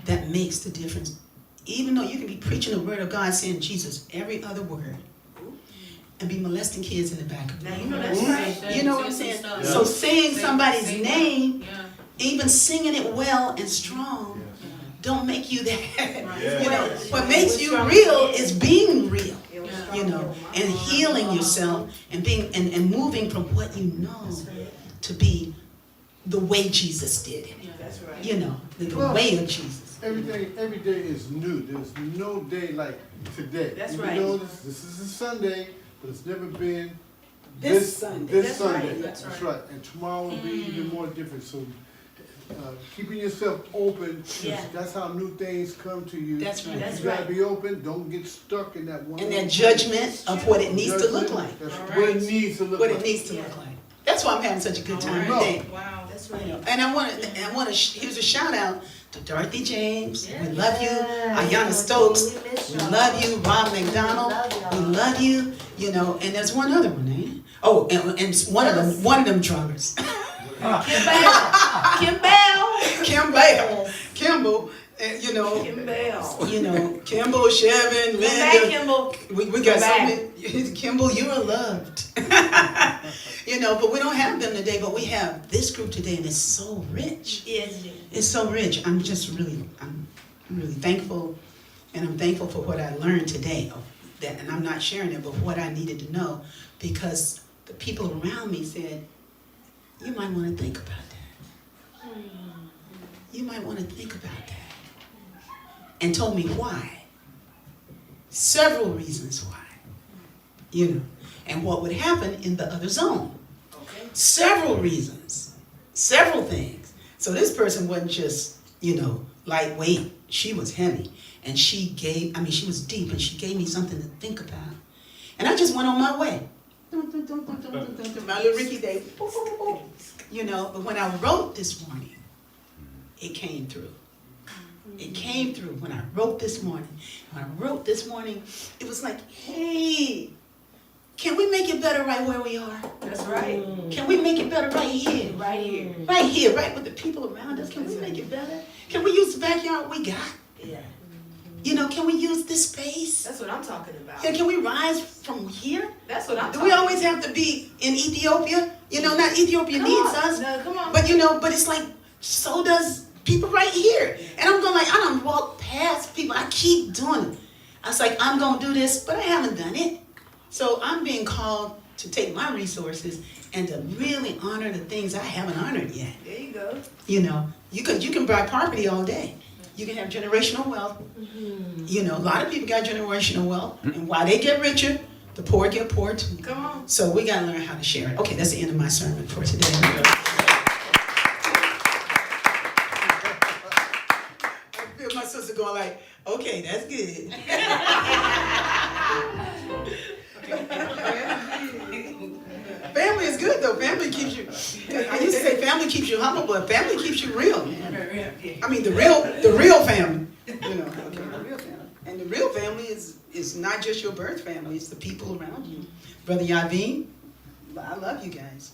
That makes the difference. Even though you can be preaching the word of God, saying Jesus every other word, and be molesting kids in the back of the Now room. you know that's right. You know what I'm saying? So saying somebody's name, even singing it well and strong, don't make you that. You know, what makes you real is being real. You know, and healing yourself and being and moving from what you know to be the way Jesus did it. That's right. You know, the way of Jesus. everything, every day is new. There's no day like today. That's Even right. though this is a Sunday, but it's never been This Sunday. This That's Sunday. right, That's right. And tomorrow will be even more different. So keeping yourself open, 'cause Yeah. that's how new things come to you. That's right. That's You gotta right. be open. Don't get stuck in that one. And that judgment of what it needs to look like. That's All what right. it needs to look What like. it needs to look like. That's why I'm having such a good time All right. today. Wow. That's You right. know, and I want to here's a shout out to Dorothy James. We love you. Ayana Stokes. We love you. Rob McDonald. We love you. You know, and there's one other one, eh? Oh, and one of them drummers. Kim Bell. Kim Bell. Kimball. You know. Kim Bell. You know, Kimball, Chevin, Come back, Linda. Kimball. We got Come so back. many. Kimball, you are loved. You know, but we don't have them today, but we have this group today, and it's so rich. Yes, it is. It's so rich. I'm really thankful, and I'm thankful for what I learned today. And I'm not sharing it, but what I needed to know, because the people around me said, you might want to think about that. You might want to think about that. And told me why. Several reasons why. You know, and what would happen in the other zone. Okay. Several reasons, several things. So this person wasn't just, lightweight. She was heavy. And she was deep, and she gave me something to think about. And I just went on my way. My little Rickie day. But when I wrote this morning, it came through. It came through when I wrote this morning. When I wrote this morning, it was like, hey, can we make it better right where we are? That's right. Can we make it better right here? Right here. Right here, right with the people around us. Can we make it better? Can we use the backyard we got? Yeah. Can we use this space? That's what I'm talking about. Can we rise from here? That's what I'm Do talking we always have to be in Ethiopia? Not Ethiopia Come needs on. us. No, come on. But it's like, so does people right here. And I'm going like, I don't walk past people. I keep doing it. I was like, I'm going to do this, but I haven't done it. So I'm being called to take my resources and to really honor the things I haven't honored yet. There you go. You can buy property all day. You can have generational wealth. A lot of people got generational wealth. And while they get richer, the poor get poor too. Come on. So we got to learn how to share it. Okay, that's the end of my sermon for today. I feel my sister going like, okay, that's good. Family is good though. Family keeps you. I used to say family keeps you humble, but family keeps you real. I mean the real family. Okay, the real family. And the real family is not just your birth family; it's the people around you. Brother Yavin, I love you guys.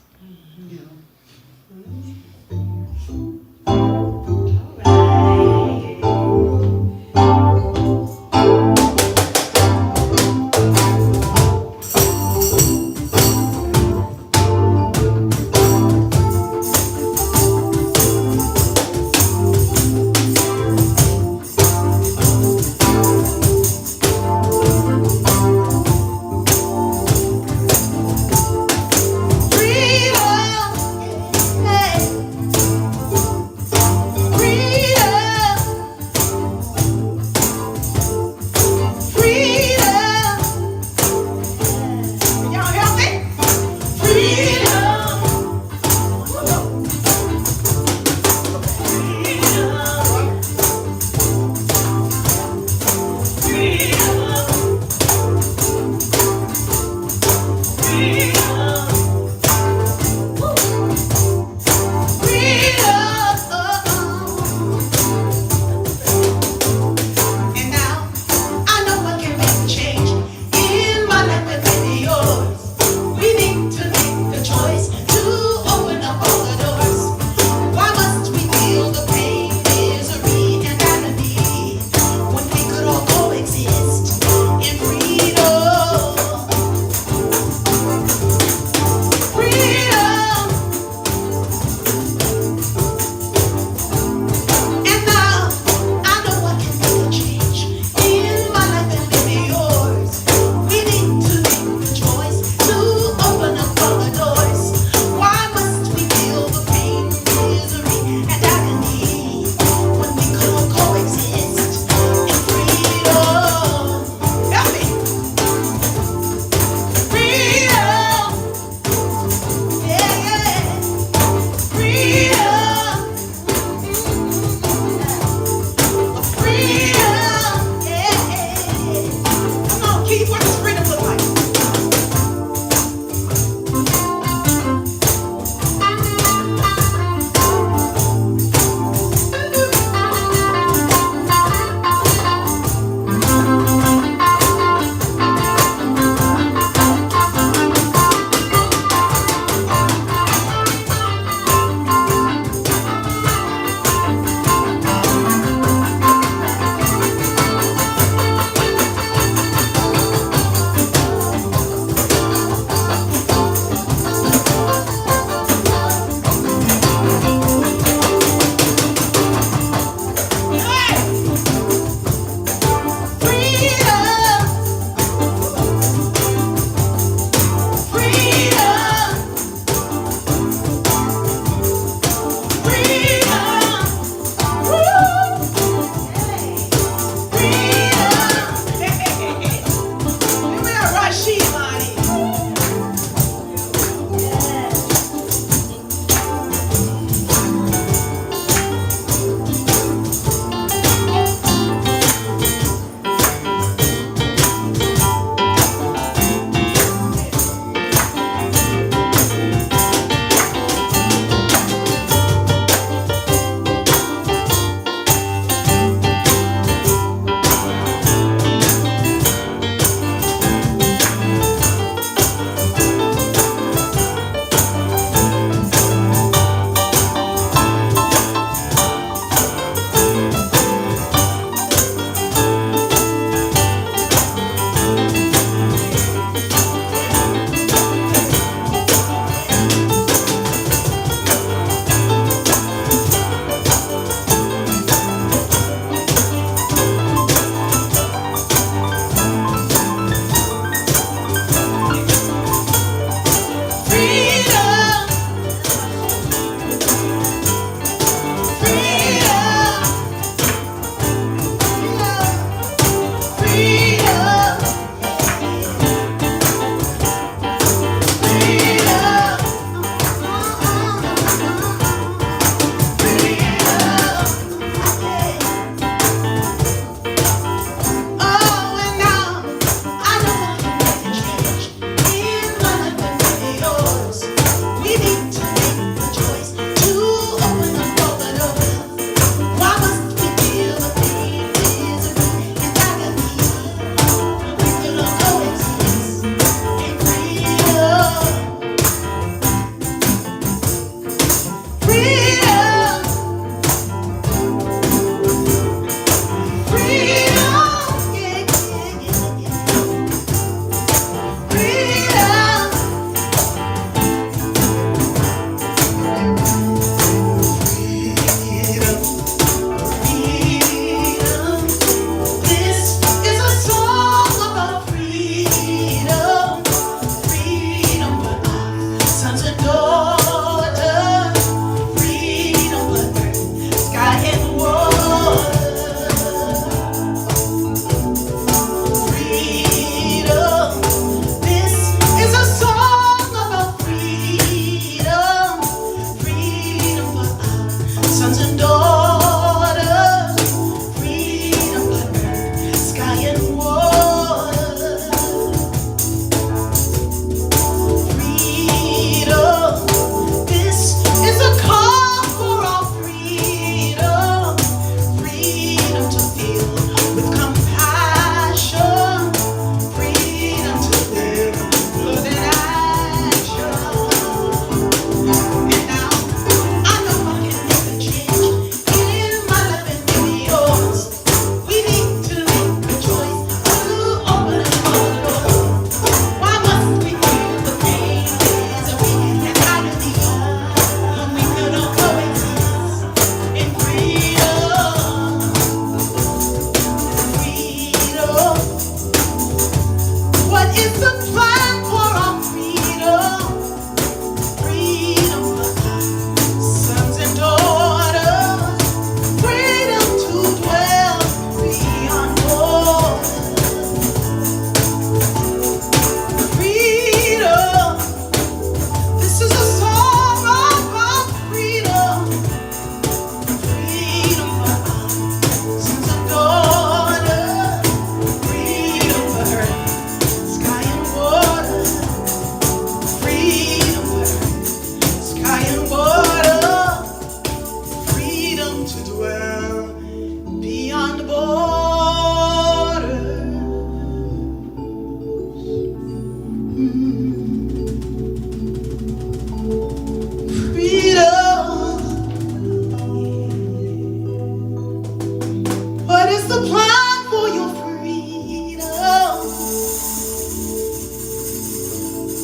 What is the plan for your freedom?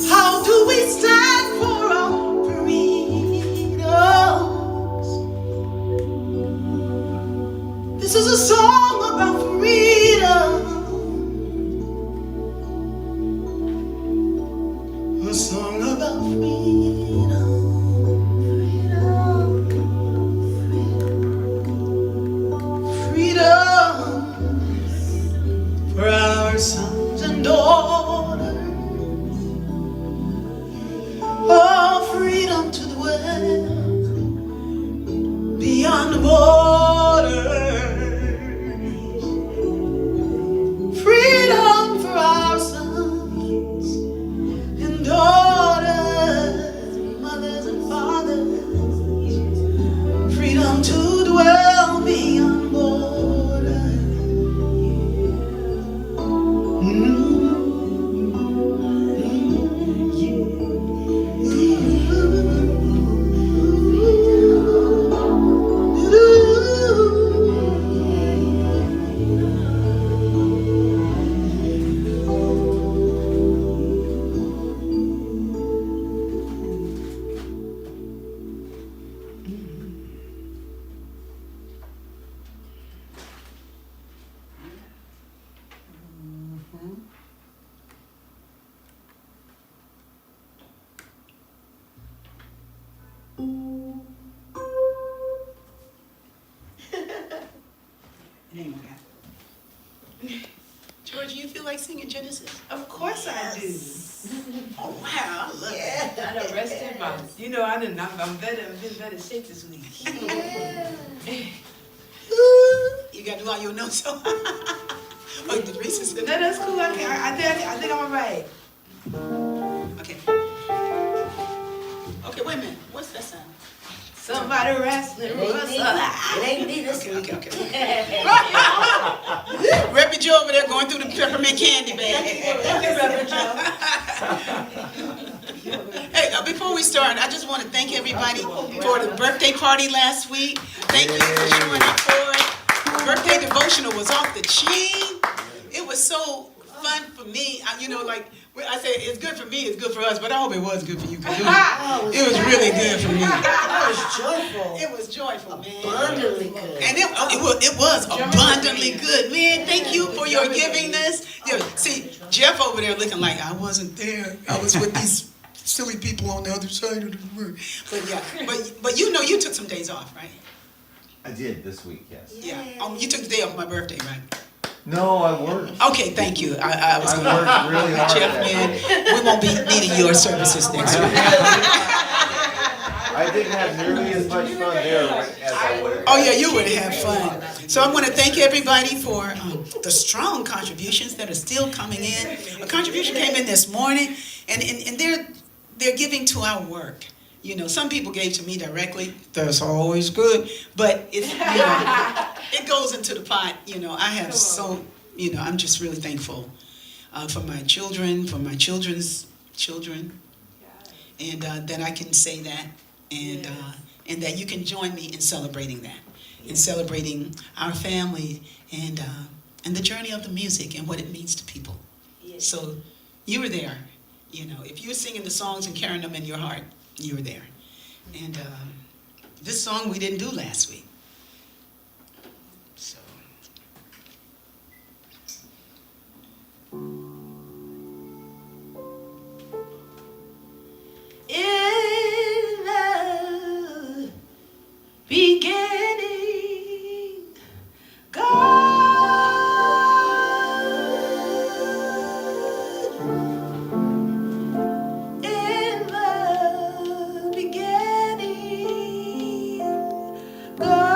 How do we stand for our freedoms? This is a song about freedom. A song about freedom. Freedom for our sons and daughters. Oh, freedom to dwell beyond the borders. Freedom for our sons and daughters, mothers and fathers. Freedom to dwell beyond borders. George, you feel like singing Genesis? Of course I do. Oh wow, I love it. I done rested my, I'm been better shape this week. You got to do all your notes. Oh, the Reese's. No, that's cool. I think I'm alright. Okay. Okay, wait a minute. What's that sound? Somebody wrestling. What's up? It ain't me this week. Okay. Reverend Joe over there going through the peppermint candy bag. Hey, before we start, I just want to thank everybody for the birthday party last week. Thank you for showing up for it. Birthday devotional was off the chain. It was so fun for me. I say it's good for me, it's good for us, but I hope it was good for you. Cause it was really good for me. That was joyful. It was joyful, man. Abundantly good. And it was abundantly good, man. Thank you for your givingness. See, Jeff over there looking like I wasn't there. I was with these silly people on the other side of the room. But yeah, but you took some days off, right? I did this week, yes. Yeah. You took the day off my birthday, right? No, I worked. Okay, thank you. I was going to worked really hard. Jeff, man, we won't be needing your services next week. I didn't have nearly as much fun there as I would have. Oh yeah, you would have fun. So I want to thank everybody for the strong contributions that are still coming in. A contribution came in this morning, and they're giving to our work. Some people gave to me directly. That's always good, but it goes into the pot. I have I'm just really thankful for my children, for my children's children, and that I can say that, and that you can join me in celebrating that, in celebrating our family and the journey of the music and what it means to people. So you were there. If you were singing the songs and carrying them in your heart, you were there. And this song we didn't do last week. So. In the beginning, God. In the beginning, God.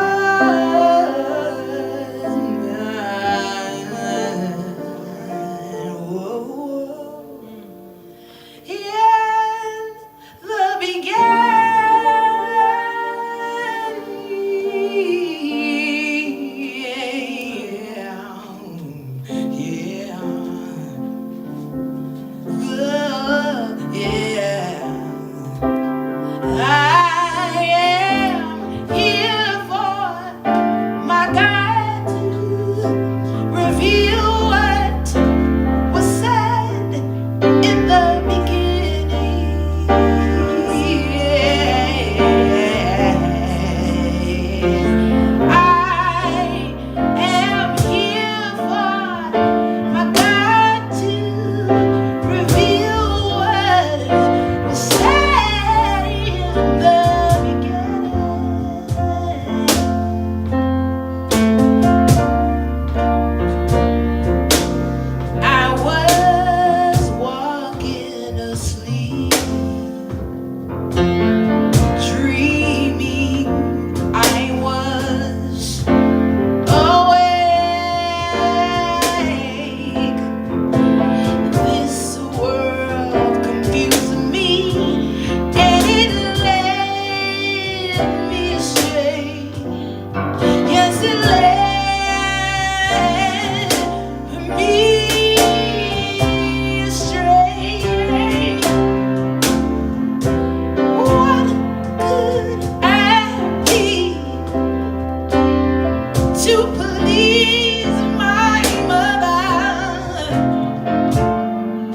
please my mother.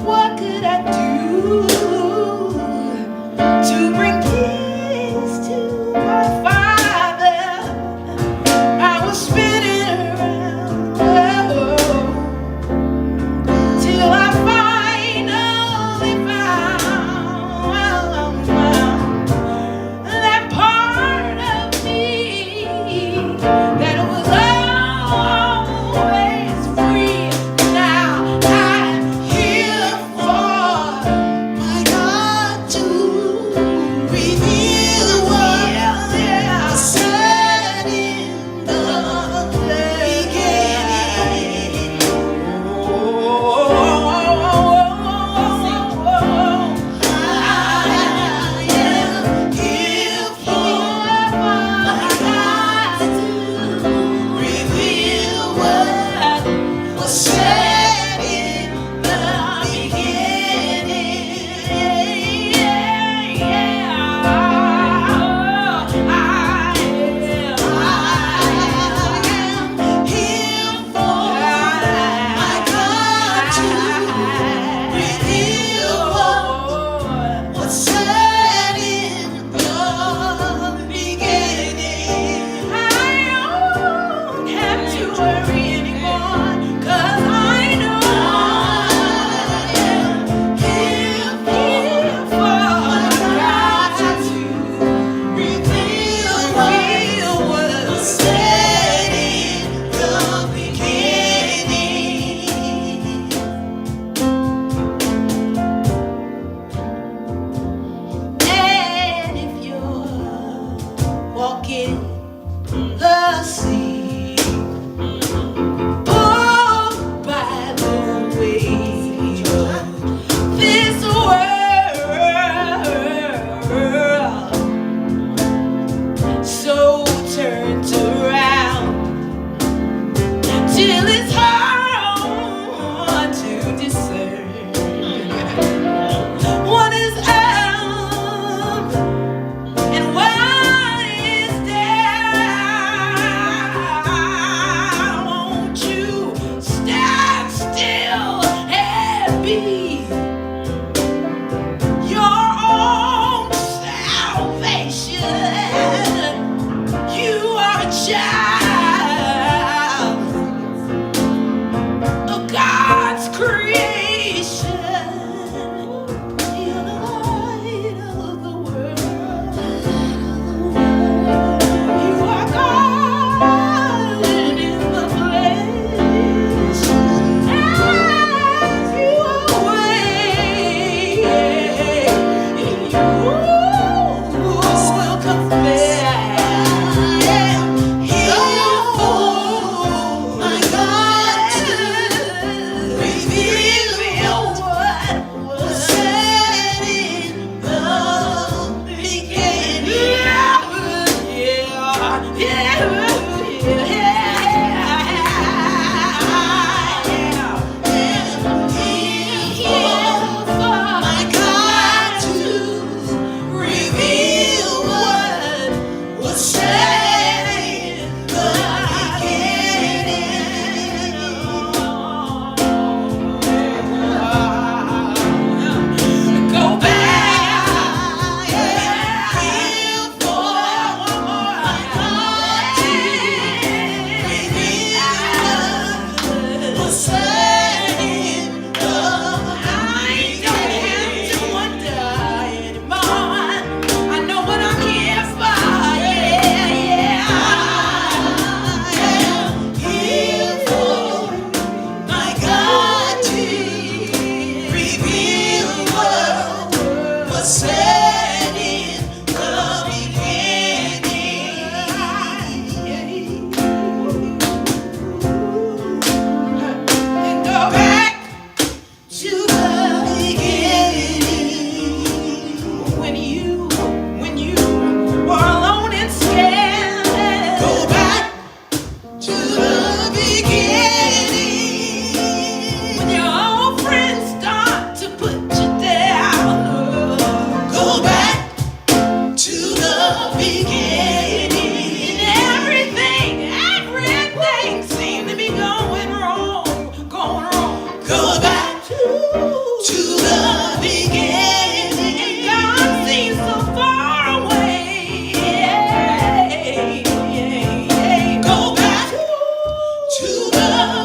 What could I do to bring peace to my father? I was spinning around till I finally found that part of me that was always free. Now I'm here for my God to reveal what I said in the beginning. And if you're walking the sea, oh, by the way of this world, so turns around till it's hard to discern what is up and what is down. Won't you stand still and be your own salvation? You are a child Hallelujah.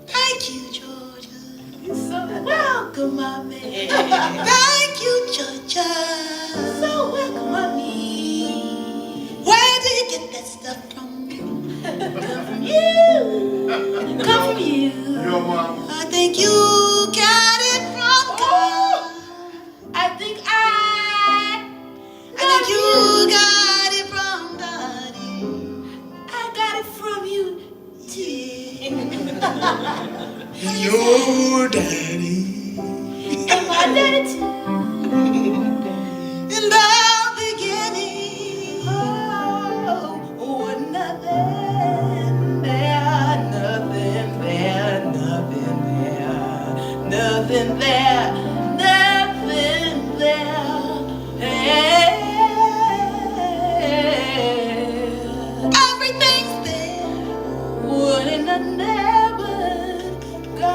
Thank you, Georgia. You're so welcome, my man. Thank you, Georgia. So welcome, mommy. Where did you get that stuff from? Come from you. Come from you. Your mom. I think you got it from God. I think you got it from Daddy. I got it from you too. And your daddy. And my daddy too. In the beginning. Oh, nothing there, nothing there, nothing there, nothing there, nothing there. Hey, Everything's there. wouldn't I never go?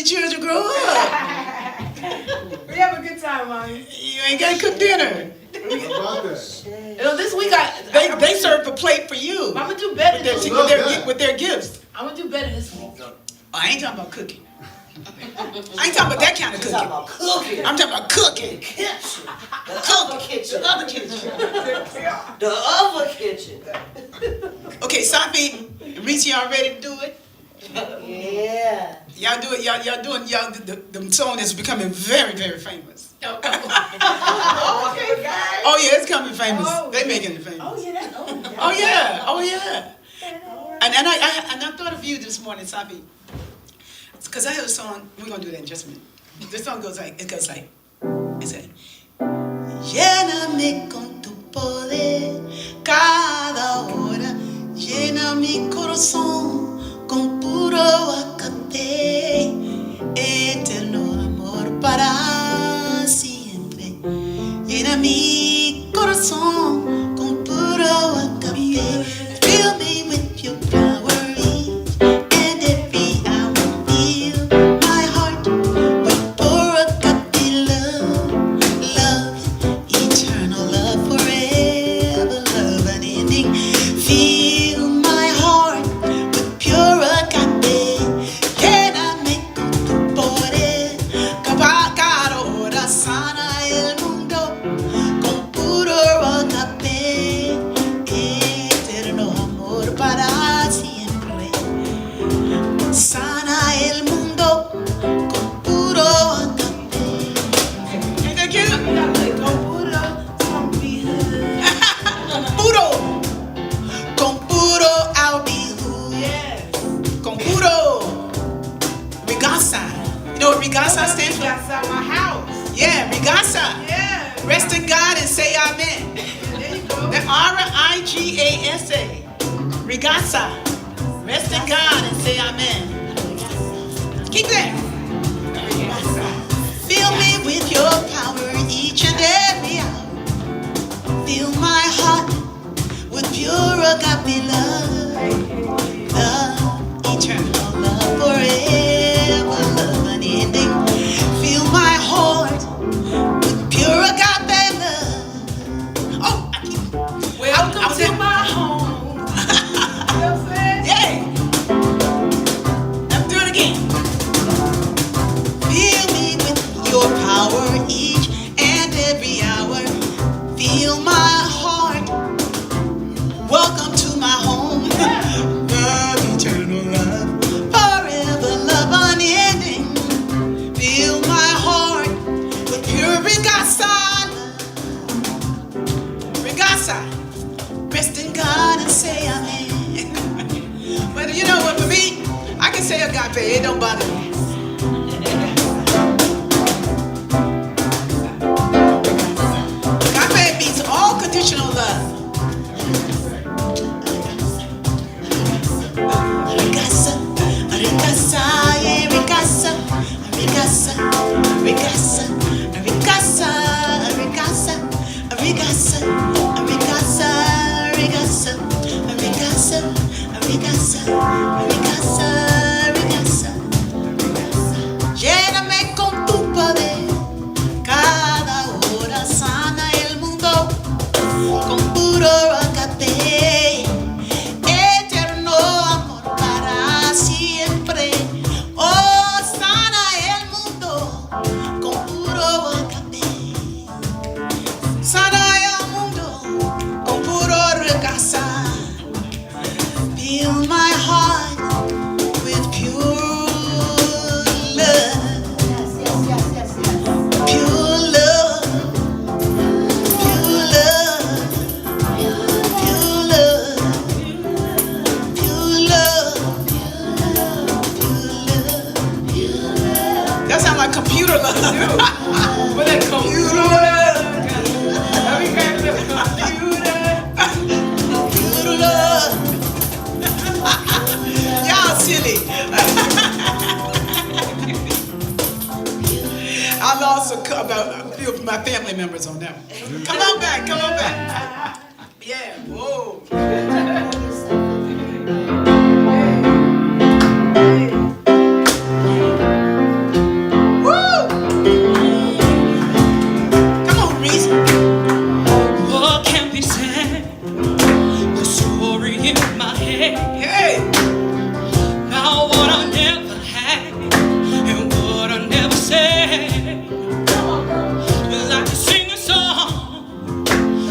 children grow up. We have a good time, Mommy. You ain't got to cook dinner. About that. You know, this week They serve a plate for you I'm gonna do better with their, this week. with their gifts. I'm gonna do better this week. Oh, I ain't talking about cooking. I ain't talking about that kind of Talking cooking. about cooking. I'm talking about cooking. Kitchen. The Cook. other kitchen. The other kitchen. The other kitchen. Okay, Safi, Rickie, y'all ready to do it? Yeah. Y'all do it. Y'all doing the song is becoming very, very famous. Okay, guys. Oh yeah, it's coming famous. Oh. They making it famous. Oh, yeah, that, Oh yeah, oh yeah. And I thought of you this morning, Safi, because I heard a song. We're gonna do that in just a minute. This song goes like it says, lléname con tu poder cada hora, llena mi corazón con puro acate, eterno amor para siempre. Llena mi corazón con puro acate. Fill me with your power each and every hour. Fill my heart with pure agape love, love, eternal love, forever love unending. Fill my heart with pure agape. Lléname con tu poder, cada hora sana el mundo con puro agape, eterno amor para siempre. Sana el mundo con puro agape. Ain't that cute? Con puro I'll be who. Con puro Rigasa. You know what Rigasa stands for? That's out my house. Yeah, Rigasa. Yeah. Rest in God and say amen. There you go. The R-I-G-A-S-A. Rigasa. Rest in God and say amen. Keep that. Fill me with your power each and every hour. Fill my heart with pure agape love. Love, eternal love, forever love unending. Fill my heart with pure agape love. Oh, I keep. Welcome to my home. You know what I'm saying? Yeah. Let's do it again. Fill me with your power each and every hour. Fill my heart. Welcome to my home. Love, eternal love, forever love unending. Fill my heart with pure Rigasa. Rigasa. Rest in God and say amen. But you know what, for me, I can say agape, it don't bother me. Agape means all conditional love. Rigasa, Rigasa, yeah, Rigasa, Rigasa, Rigasa, Rigasa, Rigasa, Rigasa, Rigasa, Rigasa, Rigasa, Rigasa, Rigasa, Rigasa. Lléname con tu poder, cada hora sana el mundo con puro agape, eterno amor para siempre. Oh, sana el mundo con puro agape. Sana el mundo con puro Rigasa. Fill my heart with pure love, pure love, pure love, pure love, pure love, pure love. That sounds like computer love. What that computer? Every kind of computer. Pure love. Y'all silly. I lost about a few of my family members on that one. Come on back, come on back. Yeah, whoa. in my head. Hey, now what I never had and what I never said. Well, I can sing a song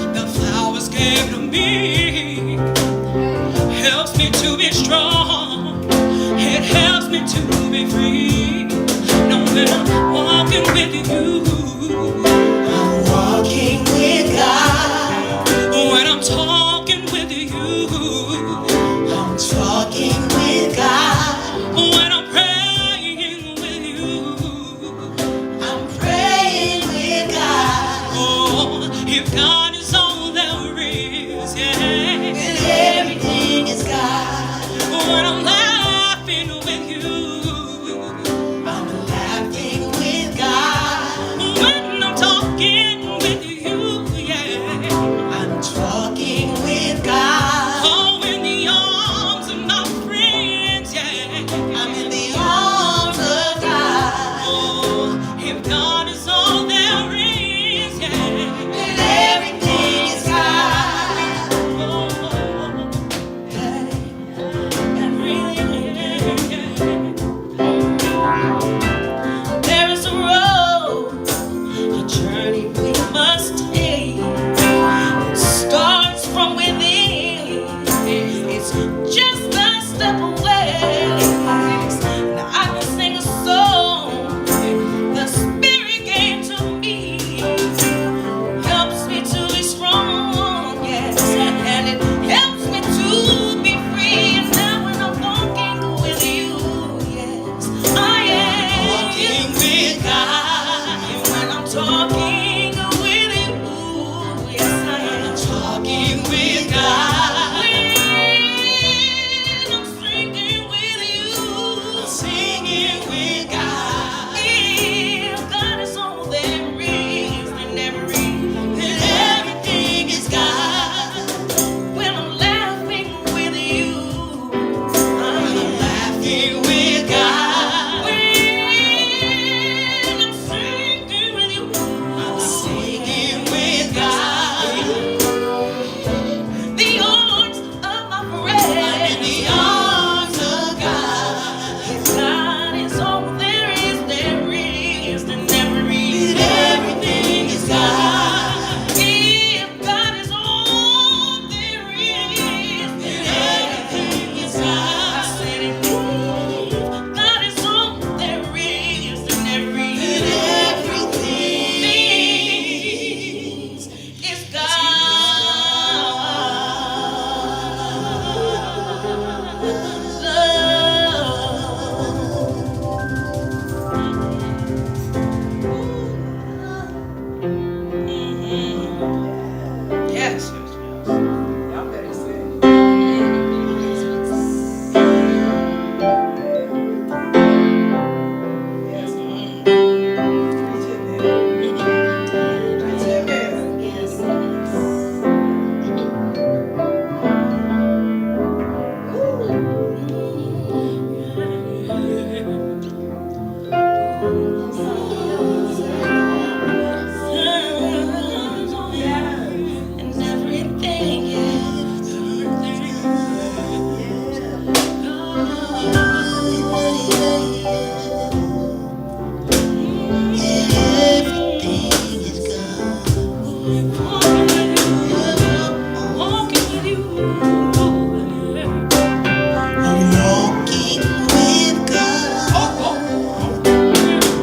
the flowers gave to me. Helps me to be strong. It helps me to be free. Now when I'm walking with you, I'm walking with God. when I'm talking with you, I'm talking with God. when I'm praying with you, I'm praying with God. oh, if God is all there is, yeah. And everything is God. When I'm laughing with you, I'm laughing with God. when I'm talking with you, yeah. I'm talking with God. Oh, in the arms of my friends, yeah. I'm in the arms of God. Oh, if God is all there is, yeah. And everything is God. Oh, and really, there is a road, A journey we must take. it starts from within. It's just a step away. Now I can sing a song the Spirit gave to me. Helps me to be strong, yes, and it helps me to be free. And now when I'm walking with you, yes, I am Walking with God. And when I'm talking with you, yes, I am Talking with God. when I'm singing with you, Singing with God. if God is all there is, then And everything is God. when I'm laughing with you, I'm laughing with God. when I'm singing with you, I'm singing with God. the arms of my I'm in the friend. arms of God. If God is all there is, then never is. And everything is God. If God is all there is, And everything is I God. said it. If God is all there is, then never And is. everything Is God. Yes. Y'all better say. Yes. Preach it there. Preach it there. Yes. And everything, Everything is God. walking with you. Walking with God.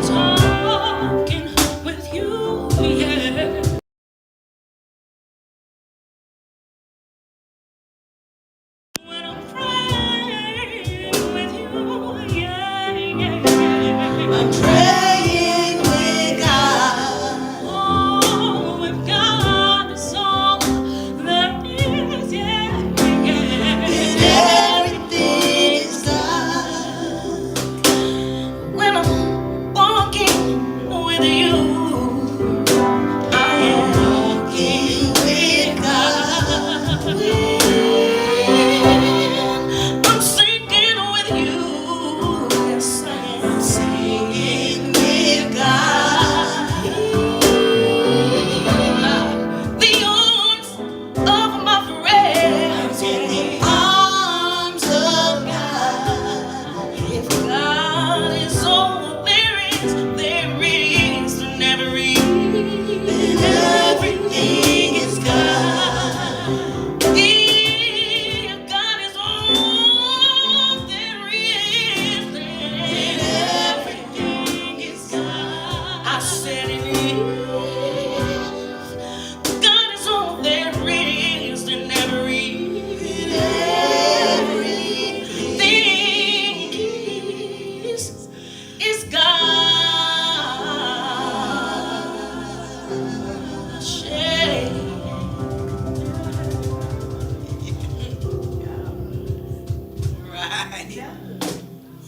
Talking with you, yeah. When I'm praying with you, yeah, yeah. I'm praying with God. Oh, if God is all there is, yeah, yeah. And everything is God. When I'm walking with you, I am Walking with God. I'm singing with you, yes I am. Singing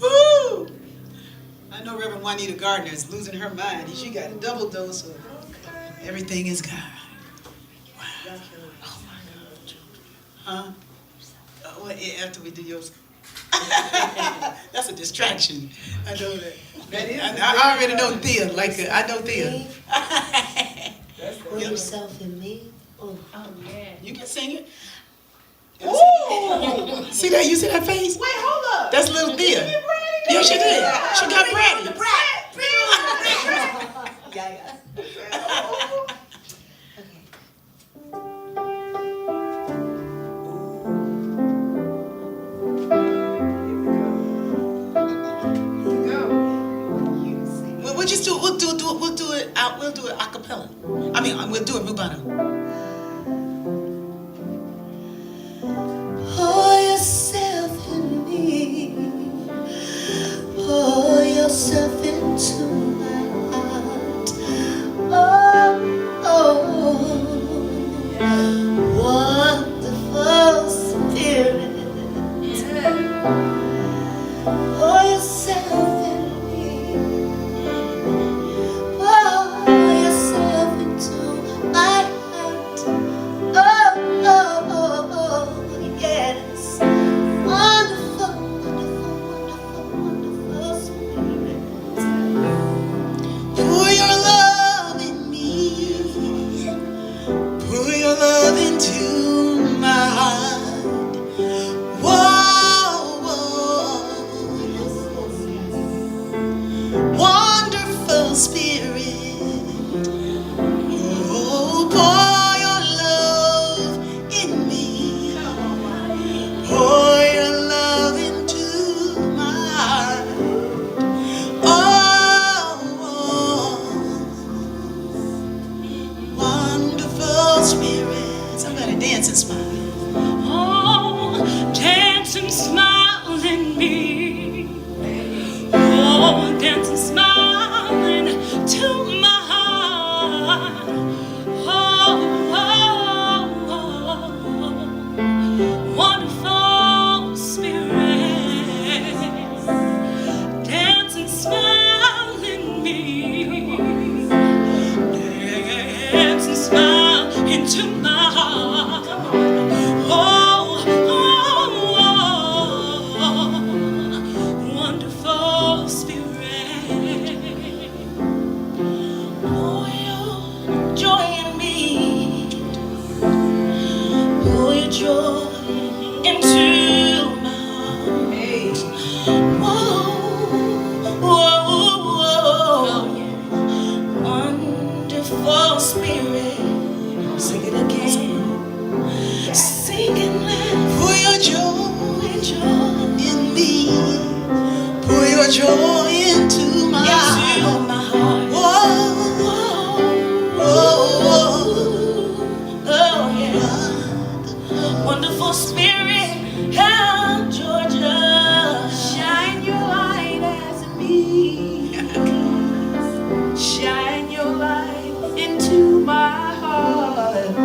Woo! I know Reverend Juanita Gardner is losing her mind. She got a double dose of everything is God. Wow. Oh my God. Huh? Well, after we do yours. That's a distraction. I know that. I already know Thea. Like I know Thea. Put yourself in me. Oh, yeah. You can sing it. Ooh. See that? You see that face? Wait, hold up. That's little Thea. Yeah, she did. She got Brady. yeah. We'll just do. We'll do it out. We'll do it a cappella. I mean, we'll do it rubato. Pour yourself in me. Pour yourself into my heart. Oh, wonderful Spirit. Pour yourself in me. Pour yourself into my heart. Oh, yes. Wonderful, wonderful, wonderful, wonderful Spirit. Pour your love in me. Pour your love into my heart. Whoa, whoa. Wonderful Spirit. Oh, pour your love in me. Pour your love into my heart. Oh, wonderful Spirit. Somebody dance and smile. Oh, dance and smile in me. Oh, dance and smile into my heart. Oh, wonderful Spirit. Dance and smile in me. Dance and smile into my heart. Wonderful Spirit. Pour your joy in me. Pour your joy into my heart. Whoa. Wonderful Spirit. Sing it again. Sing it loud. Pour your joy in me. Pour your joy into my heart. Oh, yeah. Wonderful Spirit, help Georgia. Shine your light as me. Shine your light into my heart.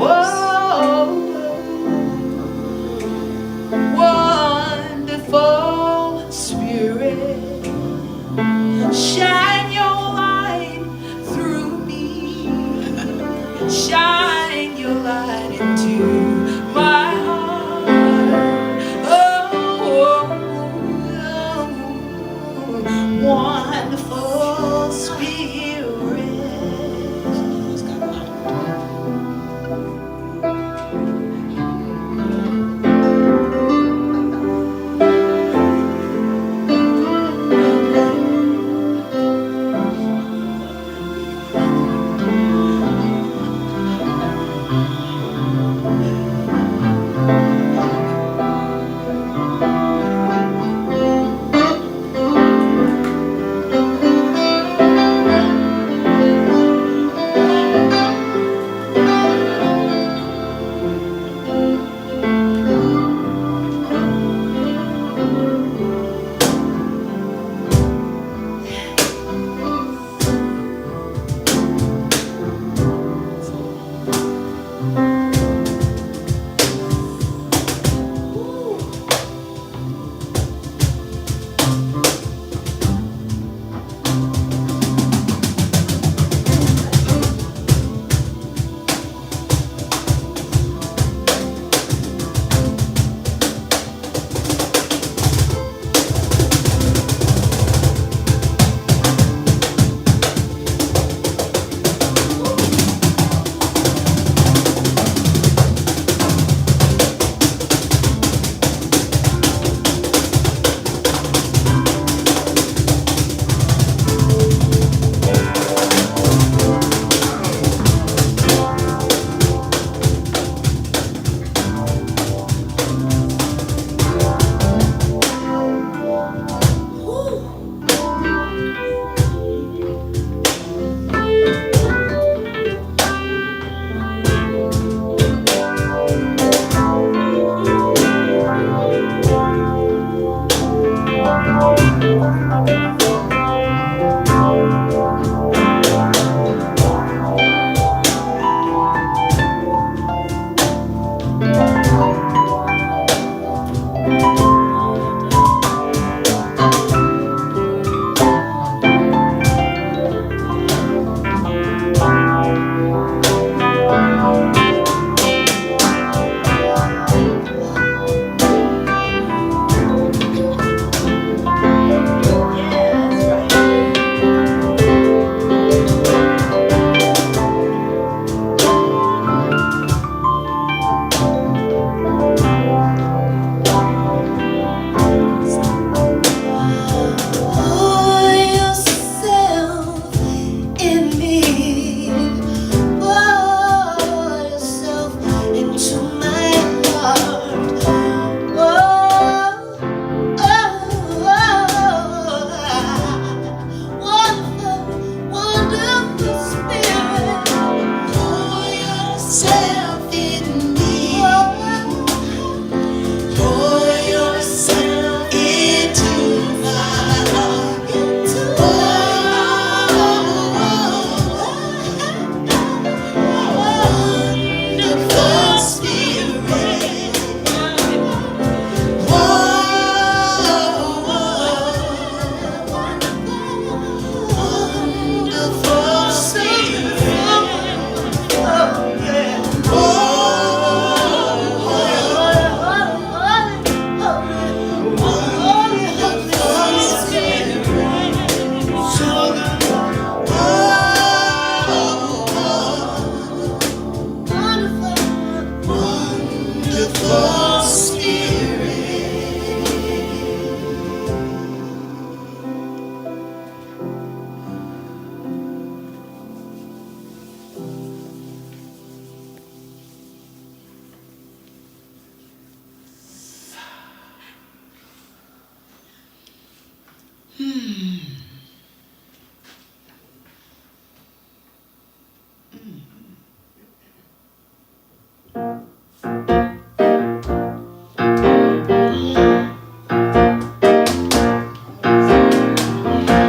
Whoa. Wonderful Spirit, shine your light through me. Shine your light into my heart. Oh, wonderful Spirit.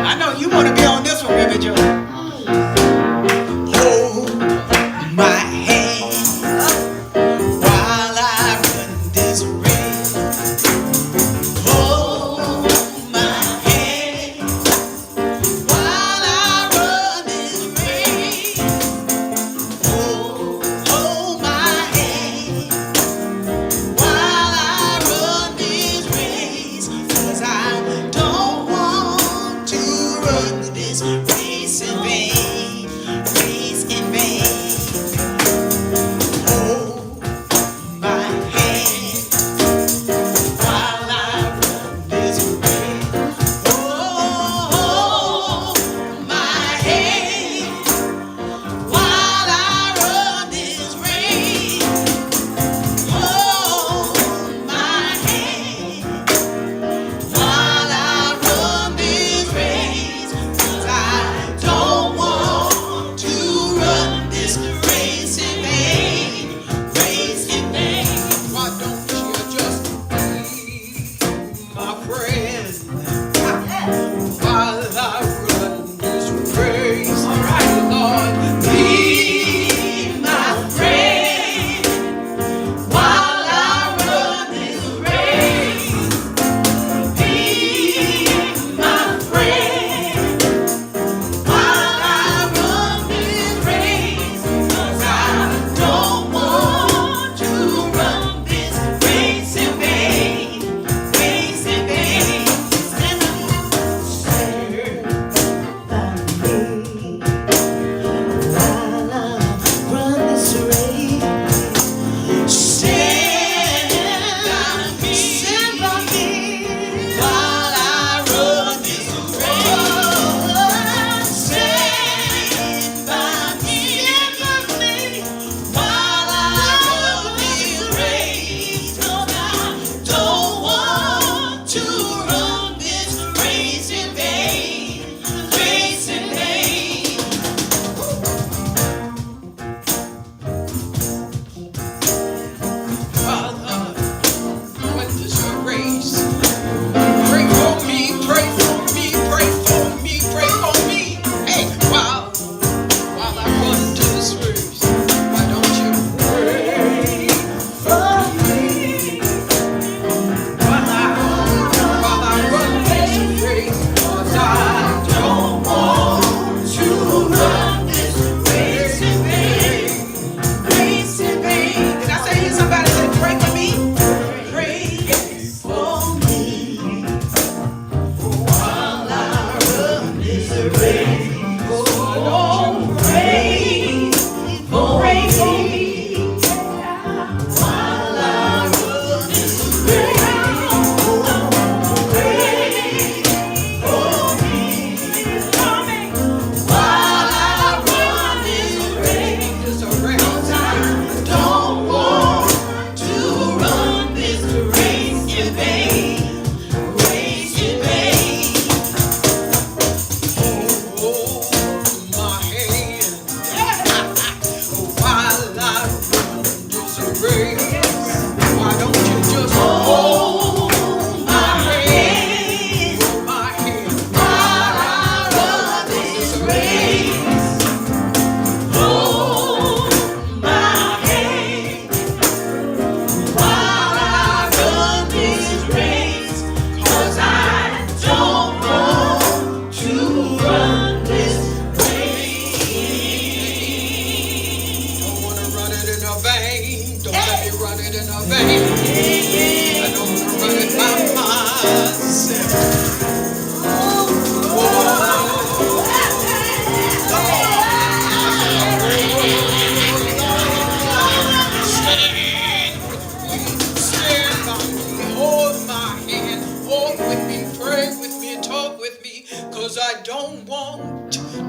I know you want to be on this one, Reverend Joe. Hold my hand while I run this race. Hold my hand while I run this race. Hold my hand while I run this race. 'Cause I don't want to run this race in vain, race in vain. Hold my hand while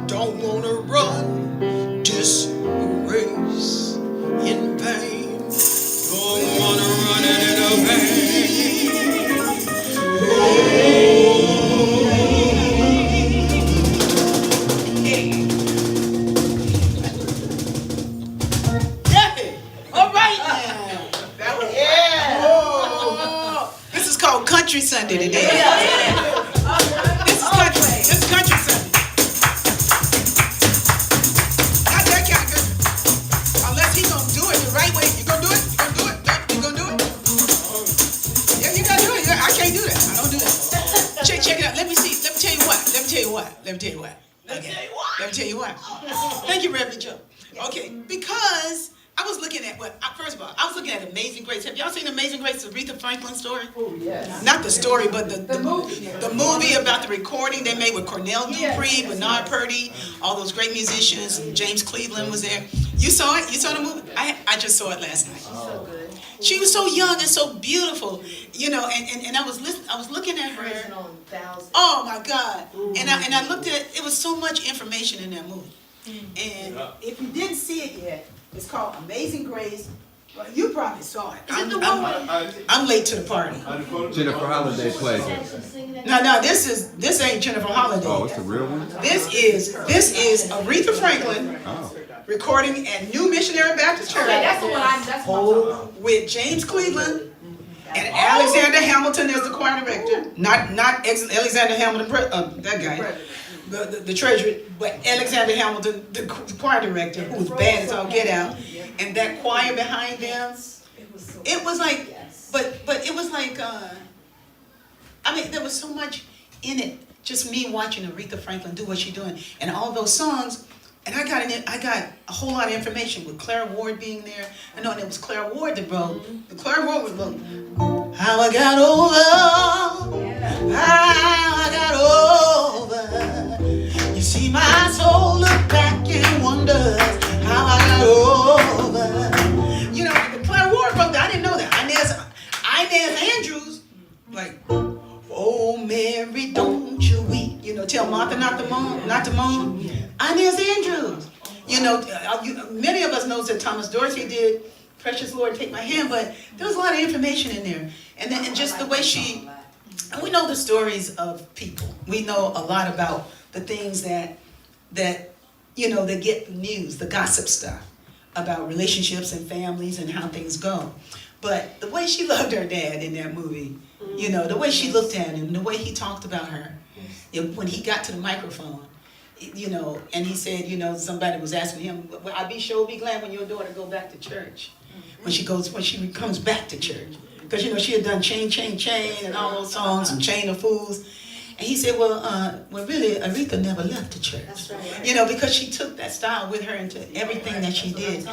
don't wanna run this race in vain. Don't wanna run it in vain. Yeah. All right now. That was oh. This is called Country Sunday today. This is country Sunday. Not that kind of country. Unless he gonna do it the right way. You gonna do it? You gonna do it? You gonna do it? Yeah, you gotta do it. I can't do that. I don't do that. Check it out. Let me see. Let me tell you what. Let me tell you what. Thank you, Reverend Joe. Okay, because I was looking at first of all, I was looking at Amazing Grace. Have y'all seen Amazing Grace, the Aretha Franklin story? Oh, yes. Not the story, but the movie about the recording they made with Cornell Dupree, Bernard Purdy, all those great musicians. James Cleveland was there. You saw it? You saw the movie? I just saw it last night. She's so good. She was so young and so beautiful, and I was looking at her. Oh my God! And I looked at it was so much information in that movie. And if you didn't see it yet, it's called Amazing Grace. Well, you probably saw it. I'm late to the party. Jennifer Holliday played it. No, this ain't Jennifer Holliday. Oh, it's the real one? This is Aretha Franklin recording at New Missionary Baptist Church. That's the one I'm talking about. With James Cleveland and Alexander Hamilton as the choir director. Not Alexander Hamilton, that guy. The treasurer, but Alexander Hamilton, the choir director, who was bad as all get out, and that choir behind them. It was like, but it was like, there was so much in it. Just me watching Aretha Franklin do what she's doing, and all those songs, and I got a whole lot of information with Clara Ward being there. I know, and it was Clara Ward that wrote. Clara Ward was wrote, "How I got over, how I got over." See my soul look back and wonders how I got over. Claire Ward wrote that. I didn't know that. Inez Andrews, like, oh Mary, don't you weep. Tell Martha not to moan. Inez Andrews. Many of us knows that Thomas Dorsey did Precious Lord, Take My Hand, but there was a lot of information in there. And just the way we know the stories of people. We know a lot about the things that get the news, the gossip stuff about relationships and families and how things go. But the way she loved her dad in that movie, the way she looked at him, the way he talked about her, when he got to the microphone, and he said, somebody was asking him, well, I'll be glad when your daughter go back to church, when she comes back to church. Because, she had done Chain, Chain, Chain and all those songs and Chain of Fools. And he said, well, really, Aretha never left the church. That's right. Because she took that style with her into everything that she did.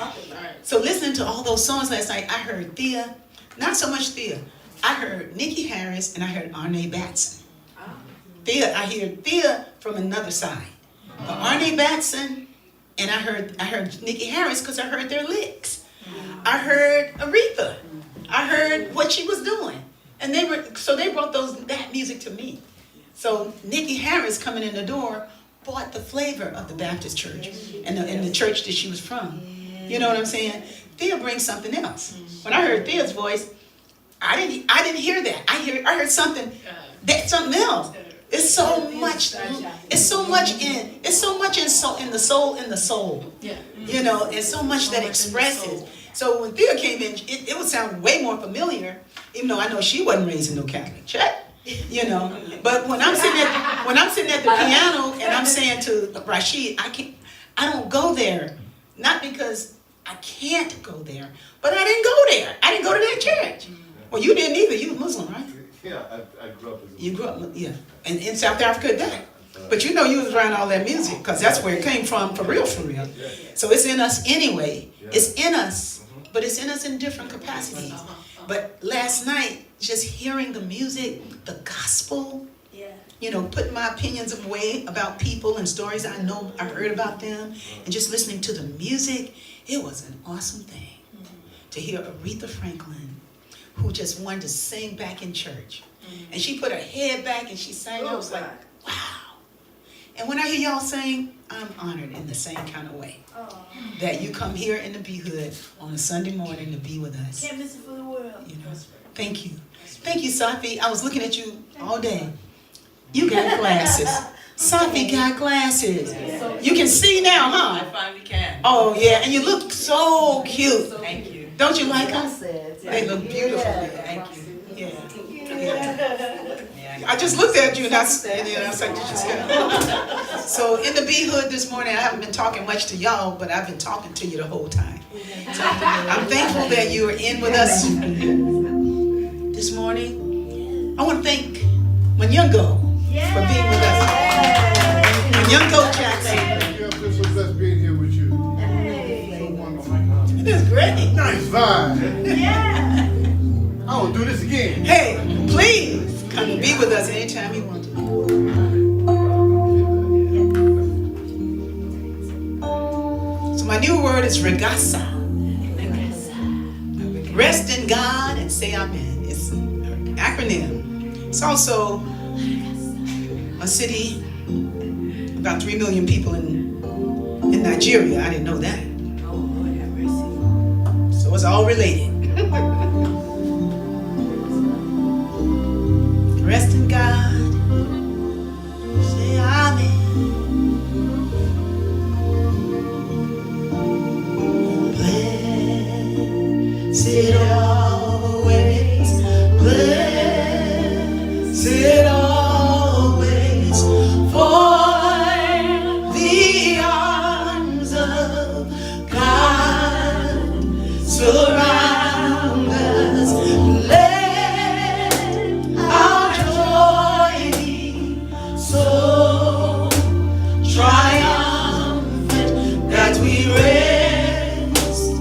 So listening to all those songs last night, I heard Thea, not so much Thea. I heard Nikki Harris and I heard Arne Batson. I hear Thea from another side. But Arne Batson, and I heard Nikki Harris because I heard their licks. I heard Aretha. I heard what she was doing. And they brought that music to me. So Nikki Harris coming in the door brought the flavor of the Baptist church and the church that she was from. You know what I'm saying? Thea brings something else. When I heard Thea's voice, I didn't hear that. I heard something else. It's so much in the soul. Yeah. It's so much that expresses. So when Thea came in, it would sound way more familiar, even though I know she wasn't raised in no Catholic church. But when I'm sitting at the piano and I'm saying to Rashid, I don't go there, not because I can't go there, but I didn't go there. I didn't go to that church. Well, you didn't either. You were Muslim, right? Yeah, I grew up. You grew up, yeah, and in South Africa, that. But you was around all that music because that's where it came from, for real. So it's in us anyway. It's in us, but it's in us in different capacities. But last night, just hearing the music, the gospel, putting my opinions away about people and stories I know I heard about them, and just listening to the music, it was an awesome thing to hear Aretha Franklin, who just wanted to sing back in church. And she put her head back and she sang. I was like, wow. And when I hear y'all sing, I'm honored in the same kind of way. That you come here in the Be Hood on a Sunday morning to be with us. Can't miss it for the world. You know, thank you. Thank you, Safi. I was looking at you all day. You got glasses. Safi got glasses. You can see now, huh? I finally can. Oh, yeah. And you look so cute. Thank you. Don't you like them? They look beautiful. Thank you. Yeah. I just looked at you and I said, so in the Be Hood this morning, I haven't been talking much to y'all, but I've been talking to you the whole time. So I'm thankful that you are in with us this morning. I want to thank Manyungo for being with us. Manyungo Jackson. Thank you. I feel so blessed being here with you. So wonderful. It is great. Nice vibe. Yeah. I will do this again. Hey, please come and be with us anytime you want to. So my new word is regasa. Rest in God and say amen. It's an acronym. It's also a city, about 3 million people in Nigeria. I didn't know that. Oh, Lord have mercy. So it's all related. Rest in God. Say amen. Blessed always. Blessed always. For the arms of God surround us. Let our joy be so triumphant that we rest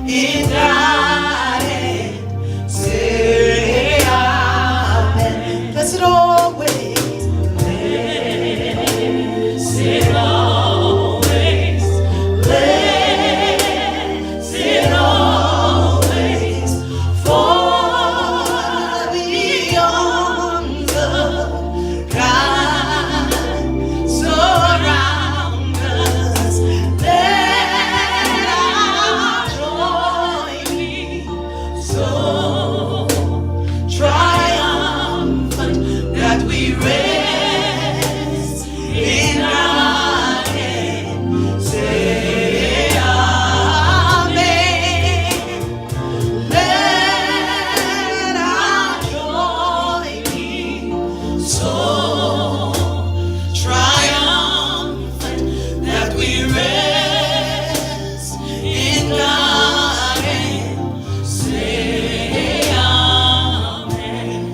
in God and say amen. Blessed always, blessed always, blessed always, for the arms of God surround us. Let our joy be so triumphant that we rest in God and say amen. Let our joy be so triumphant that we rest in God and say amen.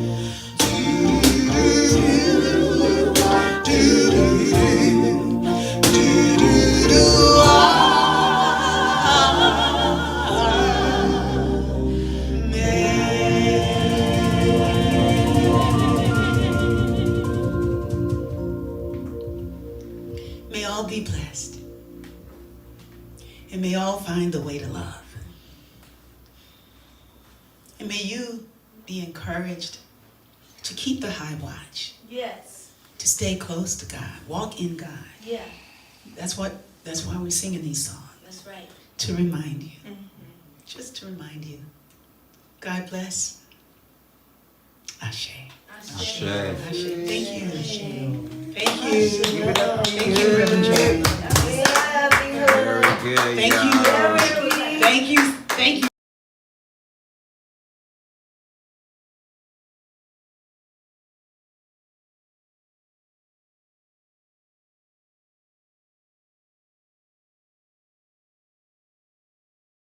May all be blessed, and may all find the way to love. And may you be encouraged to keep the high watch, Yes. to stay close to God, walk in God. Yeah. That's why we're singing these songs, That's right. to remind you, just to remind you. God bless. Ashe. Ashe. Ashe. Thank you. Thank you. Thank you, Reverend Jerry. Very good. Thank y'all. you,